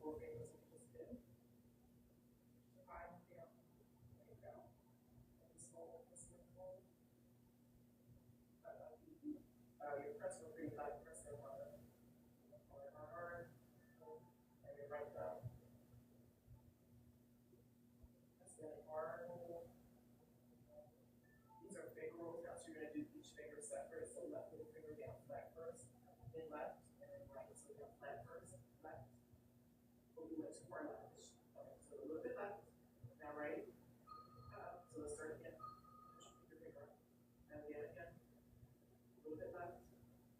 Four fingers and just do. Five down. There you go. And just hold, just hold. Your press will be like press them hard. Hard. And then right down. That's then hard. These are big rules now, so you're going to do each finger separate. So left little finger down flat first, then left, and then right. So down flat first, left. We went too far left. Okay, so a little bit left. Now right. So let's start again. Push your finger up. Now again. A little bit left.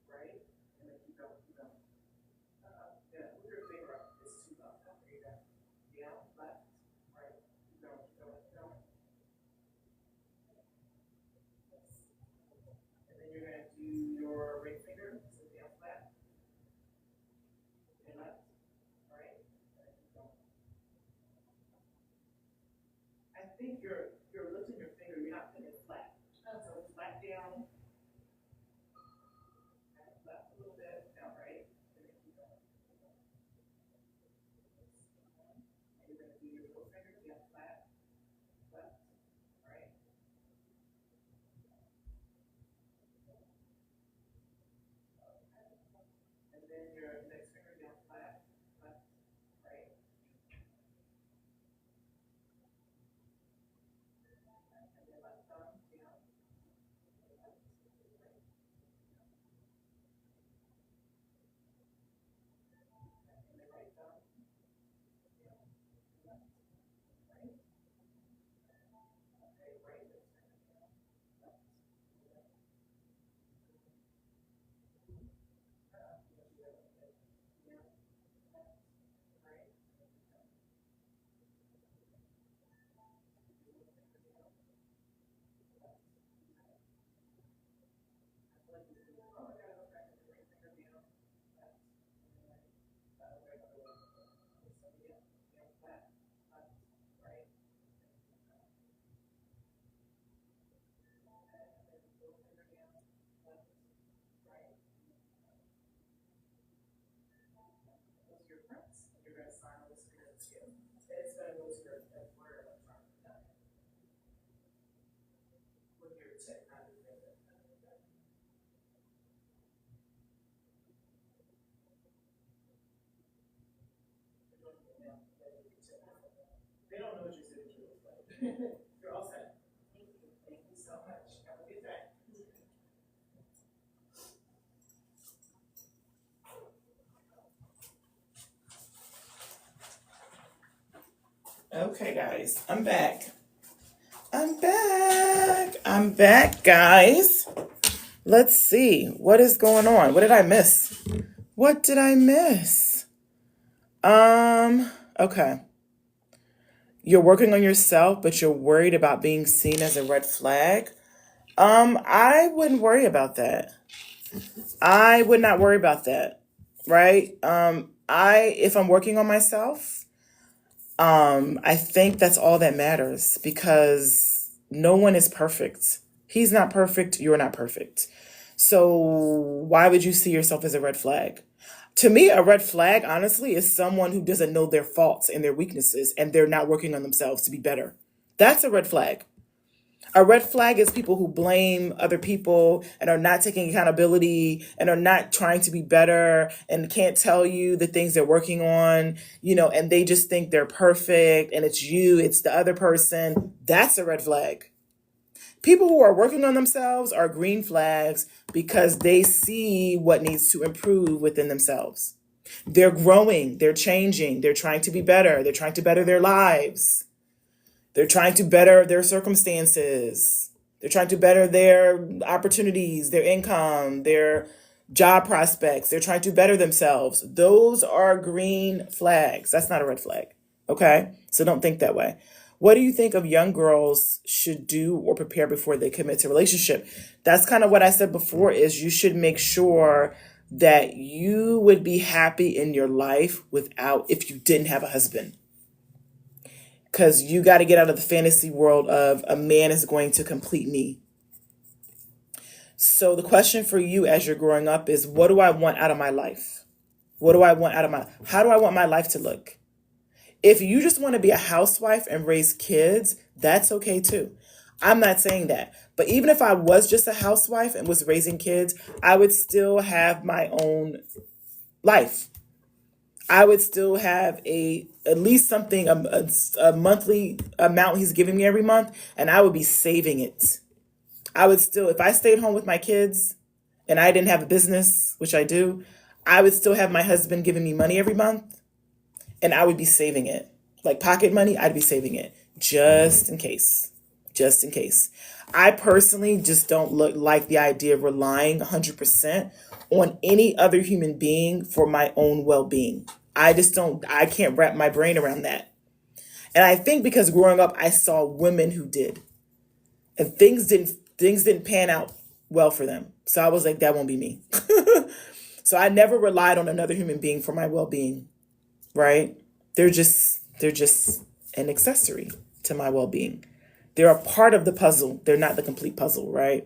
Right. And then keep going. Keep going. Yeah, move your finger up. It's too left. There you go. Down, left, right. Keep going. Keep going. Keep going. And then you're going to do your ring finger. So down flat. And left. Right. I think you're lifting your finger, you're not putting it flat. So flat down, left a little bit, down right, and then keep going. And you're going to do your little finger down flat, left, right. And then your next finger down flat, left, right. And then left thumb down, left, right. And then right thumb down, left, right. Okay, right, let's turn it down, left, left. Down, left, right. You're going to sign on this finger too. It's going to go to your employer electronic with your tip, not your finger. They don't know what your signature looks like. You're all set. Thank you. Thank you so much. Have a good day. Okay, guys, I'm back. I'm back, guys. Let's see. What is going on? What did I miss? What did I miss? Okay. You're working on yourself, but you're worried about being seen as a red flag. I wouldn't worry about that. I would not worry about that. Right? If I'm working on myself, I think that's all that matters because no one is perfect. He's not perfect. You're not perfect. So why would you see yourself as a red flag? To me, a red flag, honestly, is someone who doesn't know their faults and their weaknesses and they're not working on themselves to be better. That's a red flag. A red flag is people who blame other people and are not taking accountability and are not trying to be better and can't tell you the things they're working on, and they just think they're perfect and it's you, it's the other person. That's a red flag. People who are working on themselves are green flags because they see what needs to improve within themselves. They're growing, they're changing, they're trying to be better, they're trying to better their lives. They're trying to better their circumstances. They're trying to better their opportunities, their income, their job prospects. They're trying to better themselves. Those are green flags. That's not a red flag. Okay? So don't think that way. What do you think of young girls should do or prepare before they commit to a relationship? That's kind of what I said before, is you should make sure that you would be happy in your life if you didn't have a husband. Because you got to get out of the fantasy world of a man is going to complete me. So the question for you as you're growing up is, what do I want out of my life? What do I want out of how do I want my life to look? If you just want to be a housewife and raise kids, that's okay too. I'm not saying that. But even if I was just a housewife and was raising kids, I would still have my own life. I would still have at least something, a monthly amount he's giving me every month, and I would be saving it. I would still, if I stayed home with my kids and I didn't have a business, which I do, I would still have my husband giving me money every month, and I would be saving it. Like pocket money, I'd be saving it just in case. Just in case. I personally just don't like the idea of relying 100% on any other human being for my own well-being. I can't wrap my brain around that. And I think because growing up, I saw women who did. And things didn't pan out well for them. So I was like, that won't be me. So I never relied on another human being for my well-being, right? They're just an accessory to my well-being. They're a part of the puzzle. They're not the complete puzzle, right?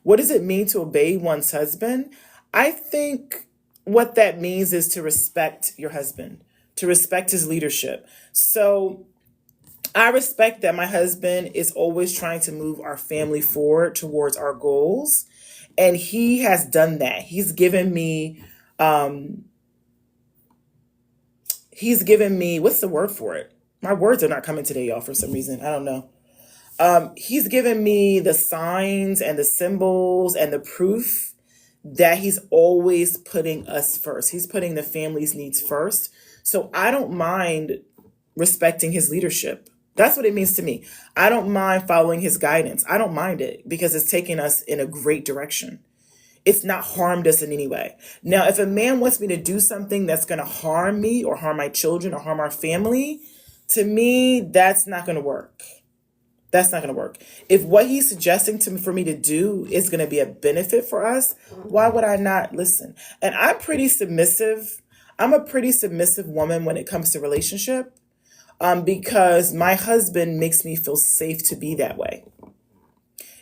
What does it mean to obey one's husband? I think what that means is to respect your husband, to respect his leadership. So I respect that my husband is always trying to move our family forward towards our goals. And he has done that. He's given me, what's the word for it? My words are not coming today, y'all, for some reason. I don't know. He's given me the signs and the symbols and the proof that he's always putting us first. He's putting the family's needs first. So I don't mind respecting his leadership. That's what it means to me. I don't mind following his guidance. I don't mind it because it's taking us in a great direction. It's not harmed us in any way. Now, if a man wants me to do something that's going to harm me or harm my children or harm our family, to me, that's not going to work. That's not going to work. If what he's suggesting for me to do is going to be a benefit for us, why would I not listen? And I'm pretty submissive. I'm a pretty submissive woman when it comes to relationship, because my husband makes me feel safe to be that way.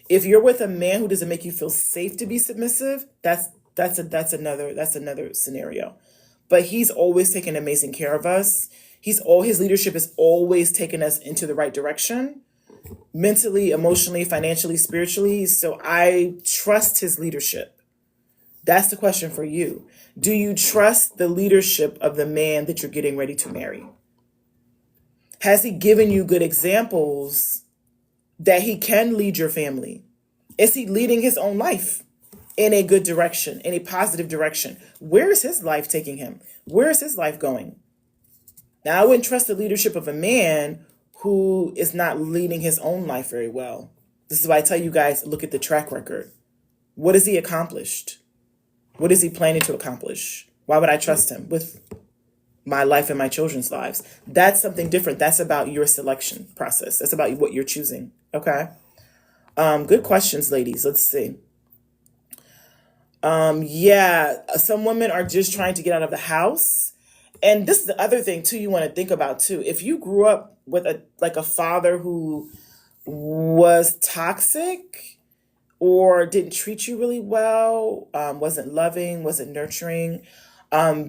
If you're with a man who doesn't make you feel safe to be submissive, that's another scenario. But he's always taken amazing care of us. His leadership is always taking us into the right direction. Mentally, emotionally, financially, spiritually. So I trust his leadership. That's the question for you. Do you trust the leadership of the man that you're getting ready to marry? Has he given you good examples that he can lead your family? Is he leading his own life in a good direction, in a positive direction? Where is his life taking him? Where is his life going? Now, I wouldn't trust the leadership of a man who is not leading his own life very well. This is why I tell you guys, look at the track record. What has he accomplished? What is he planning to accomplish? Why would I trust him with my life and my children's lives? That's something different. That's about your selection process. That's about what you're choosing. Okay. Good questions, ladies. Let's see. Some women are just trying to get out of the house. And this is the other thing too you want to think about too. If you grew up with a father who was toxic or didn't treat you really well, wasn't loving, wasn't nurturing,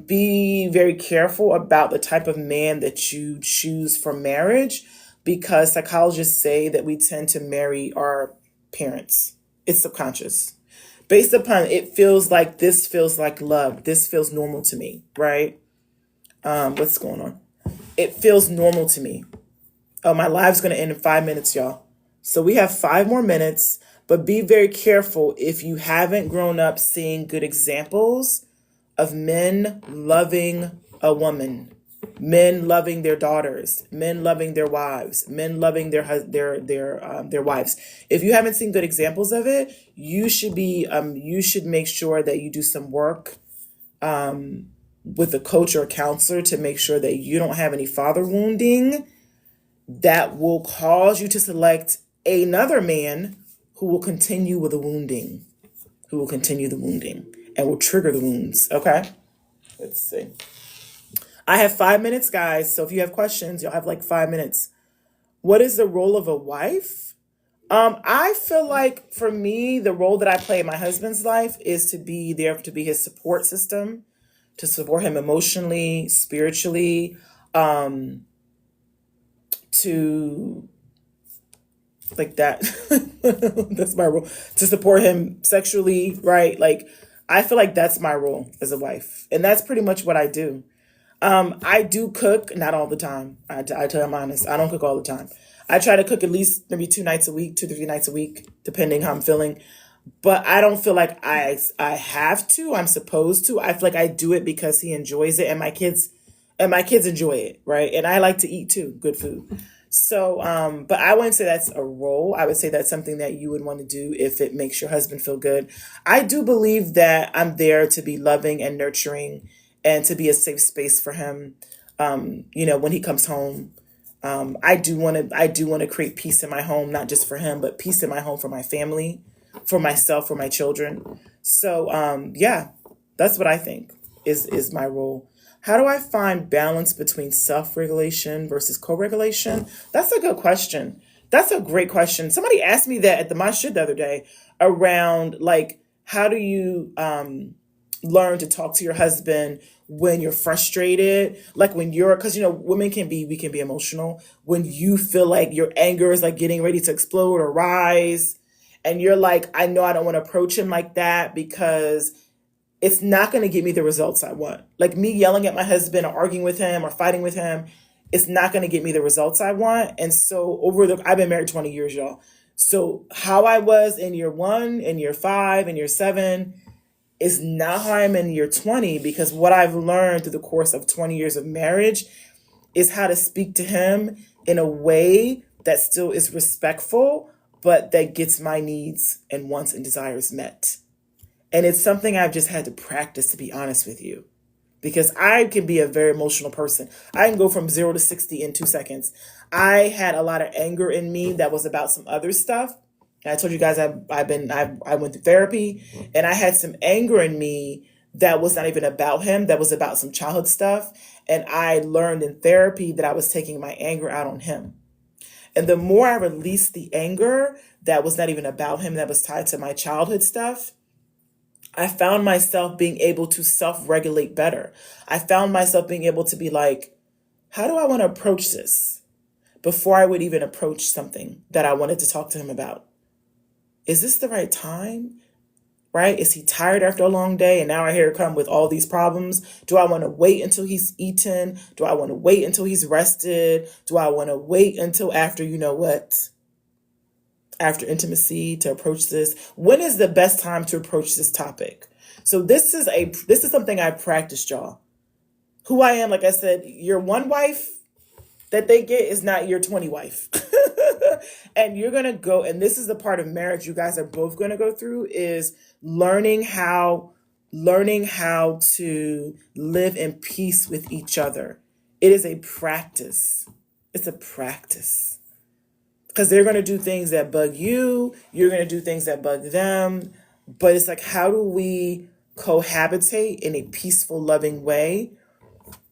be very careful about the type of man that you choose for marriage, because psychologists say that we tend to marry our parents. It's subconscious. Based upon this feels like love. This feels normal to me, right? What's going on? It feels normal to me. Oh, my live's going to end in 5 minutes, y'all. So we have 5 more minutes, but be very careful if you haven't grown up seeing good examples of men loving a woman. Men loving their daughters, men loving their wives, men loving their wives. If you haven't seen good examples of it, you should make sure that you do some work with a coach or a counselor to make sure that you don't have any father wounding that will cause you to select another man who will continue with the wounding, and will trigger the wounds. Okay, let's see. I have 5 minutes, guys. So if you have questions, you'll have like 5 minutes. What is the role of a wife? I feel like for me, the role that I play in my husband's life is to be there, to be his support system, to support him emotionally, spiritually, to like that. That's my role. To support him sexually, right? Like, I feel like that's my role as a wife. And that's pretty much what I do. I do cook, not all the time. I tell you I'm honest. I don't cook all the time. I try to cook at least maybe 2 nights a week, 2 to 3 nights a week, depending how I'm feeling. But I don't feel like I have to. I'm supposed to. I feel like I do it because he enjoys it, and my kids enjoy it, right? And I like to eat too, good food. So, but I wouldn't say that's a role. I would say that's something that you would want to do if it makes your husband feel good. I do believe that I'm there to be loving and nurturing and to be a safe space for him. When he comes home, I do want to create peace in my home, not just for him, but peace in my home for my family, for myself, for my children. So, yeah, that's what I think is my role. How do I find balance between self-regulation versus co-regulation? That's a good question. That's a great question. Somebody asked me that at the masjid the other day around like, how do you learn to talk to your husband when you're frustrated, like when because we can be emotional. When you feel like your anger is like getting ready to explode or rise, and you're like, I know I don't want to approach him like that because it's not going to give me the results I want. Like me yelling at my husband or arguing with him or fighting with him, it's not going to get me the results I want. And so I've been married 20 years, y'all. So how I was in year 1, in year 5, in year 7 is not how I'm in year 20, because what I've learned through the course of 20 years of marriage is how to speak to him in a way that still is respectful, but that gets my needs and wants and desires met. And it's something I've just had to practice, to be honest with you, because I can be a very emotional person. I can go from 0 to 60 in 2 seconds. I had a lot of anger in me that was about some other stuff. And I told you guys I went through therapy, and I had some anger in me that was not even about him, that was about some childhood stuff. And I learned in therapy that I was taking my anger out on him. And the more I released the anger that was not even about him, that was tied to my childhood stuff, I found myself being able to self-regulate better. I found myself being able to be like, how do I want to approach this before I would even approach something that I wanted to talk to him about? Is this the right time? Right? Is he tired after a long day? And now I hear come with all these problems. Do I want to wait until he's eaten? Do I want to wait until he's rested? Do I want to wait until after, after intimacy to approach this? When is the best time to approach this topic? So this is something I practiced, y'all. Who I am, like I said, your one wife that they get is not your 20 wife. And you're going to go, and this is the part of marriage you guys are both going to go through, is learning how to live in peace with each other. It is a practice. It's a practice. Because they're going to do things that bug you. You're going to do things that bug them. But it's like, how do we cohabitate in a peaceful, loving way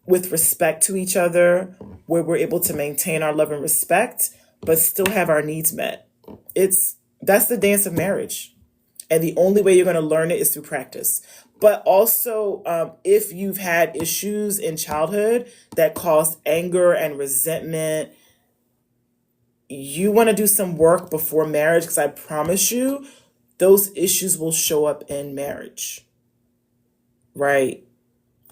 with respect to each other, where we're able to maintain our love and respect, but still have our needs met? That's the dance of marriage. And the only way you're going to learn it is through practice. But also, if you've had issues in childhood that caused anger and resentment, you want to do some work before marriage, because I promise you, those issues will show up in marriage, right?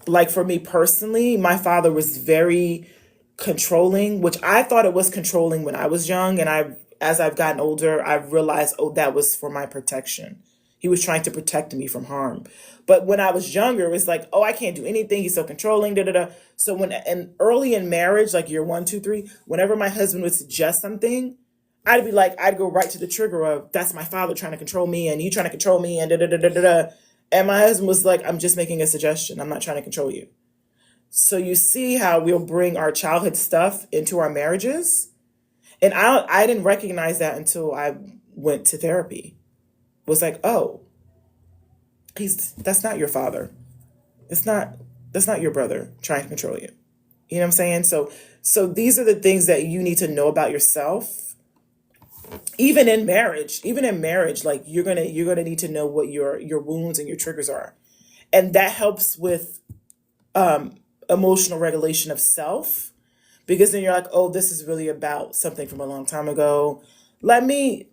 Like for me personally, my father was very controlling, which I thought it was controlling when I was young. And as I've gotten older, I've realized, that was for my protection. He was trying to protect me from harm. But when I was younger, it was like, oh, I can't do anything. He's so controlling, da da da. So early in marriage, like year 1, 2, 3, whenever my husband would suggest something, I'd go right to the trigger of that's my father trying to control me and you trying to control me and da da da da da da. And my husband was like, I'm just making a suggestion. I'm not trying to control you. So you see how we'll bring our childhood stuff into our marriages. And I didn't recognize that until I went to therapy. It was like, oh, that's not your father. That's not your brother trying to control you. You know what I'm saying? So these are the things that you need to know about yourself. Even in marriage, like you're gonna need to know what your wounds and your triggers are. And that helps with emotional regulation of self, because then you're like, oh, this is really about something from a long time ago. Let me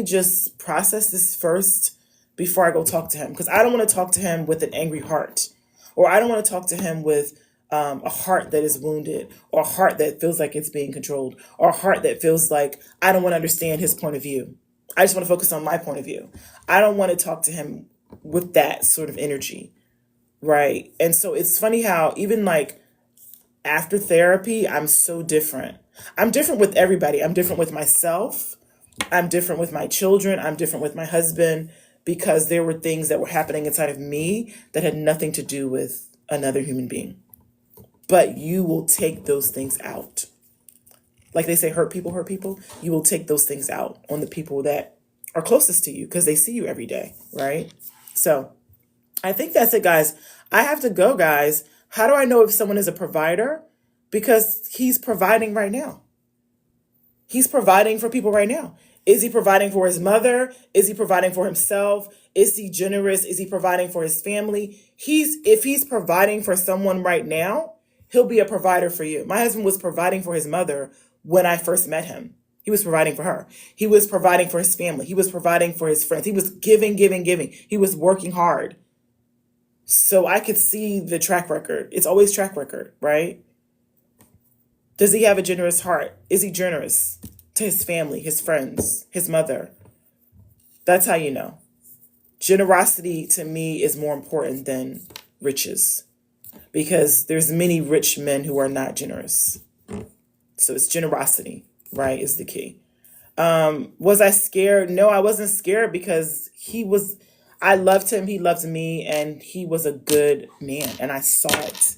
just process this first before I go talk to him, because I don't want to talk to him with an angry heart, or I don't want to talk to him with a heart that is wounded, or a heart that feels like it's being controlled, or a heart that feels like I don't want to understand his point of view. I just want to focus on my point of view. I don't want to talk to him with that sort of energy, right? And so it's funny how even like after therapy, I'm so different. I'm different with everybody. I'm different with myself. I'm different with my children. I'm different with my husband, because there were things that were happening inside of me that had nothing to do with another human being. But you will take those things out. Like they say, hurt people. You will take those things out on the people that are closest to you, because they see you every day, right? So I think that's it, guys. I have to go, guys. How do I know if someone is a provider? Because he's providing right now. He's providing for people right now. Is he providing for his mother? Is he providing for himself? Is he generous? Is he providing for his family? If he's providing for someone right now, he'll be a provider for you. My husband was providing for his mother when I first met him. He was providing for her. He was providing for his family. He was providing for his friends. He was giving. He was working hard. So I could see the track record. It's always track record, right? Does he have a generous heart? Is he generous to his family, his friends, his mother? That's how you know. Generosity to me is more important than riches, because there's many rich men who are not generous. So it's generosity, right, is the key. Was I scared? No, I wasn't scared, because I loved him, he loved me, and he was a good man. And I saw it.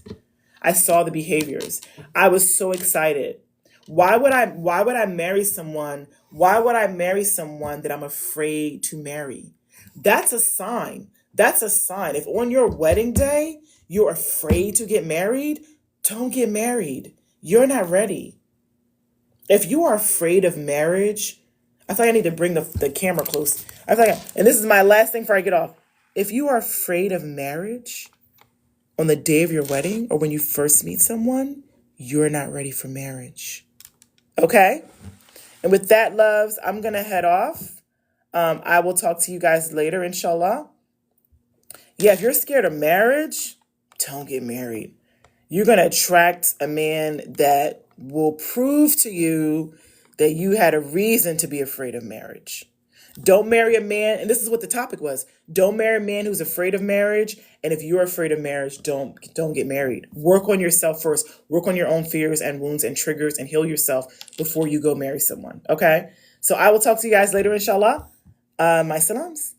I saw the behaviors. I was so excited. Why would I marry someone? Why would I marry someone that I'm afraid to marry? That's a sign. That's a sign. If on your wedding day, you're afraid to get married, don't get married. You're not ready. If you are afraid of marriage, I feel like I need to bring the camera close. And this is my last thing before I get off. If you are afraid of marriage on the day of your wedding or when you first meet someone, you're not ready for marriage. Okay? And with that, loves, I'm going to head off. I will talk to you guys later, inshallah. Yeah, if you're scared of marriage, don't get married. You're going to attract a man that will prove to you that you had a reason to be afraid of marriage. Don't marry a man, and this is what the topic was. Don't marry a man who's afraid of marriage. And if you're afraid of marriage, don't get married. Work on yourself first. Work on your own fears and wounds and triggers and heal yourself before you go marry someone. Okay? So I will talk to you guys later, inshallah. My salams.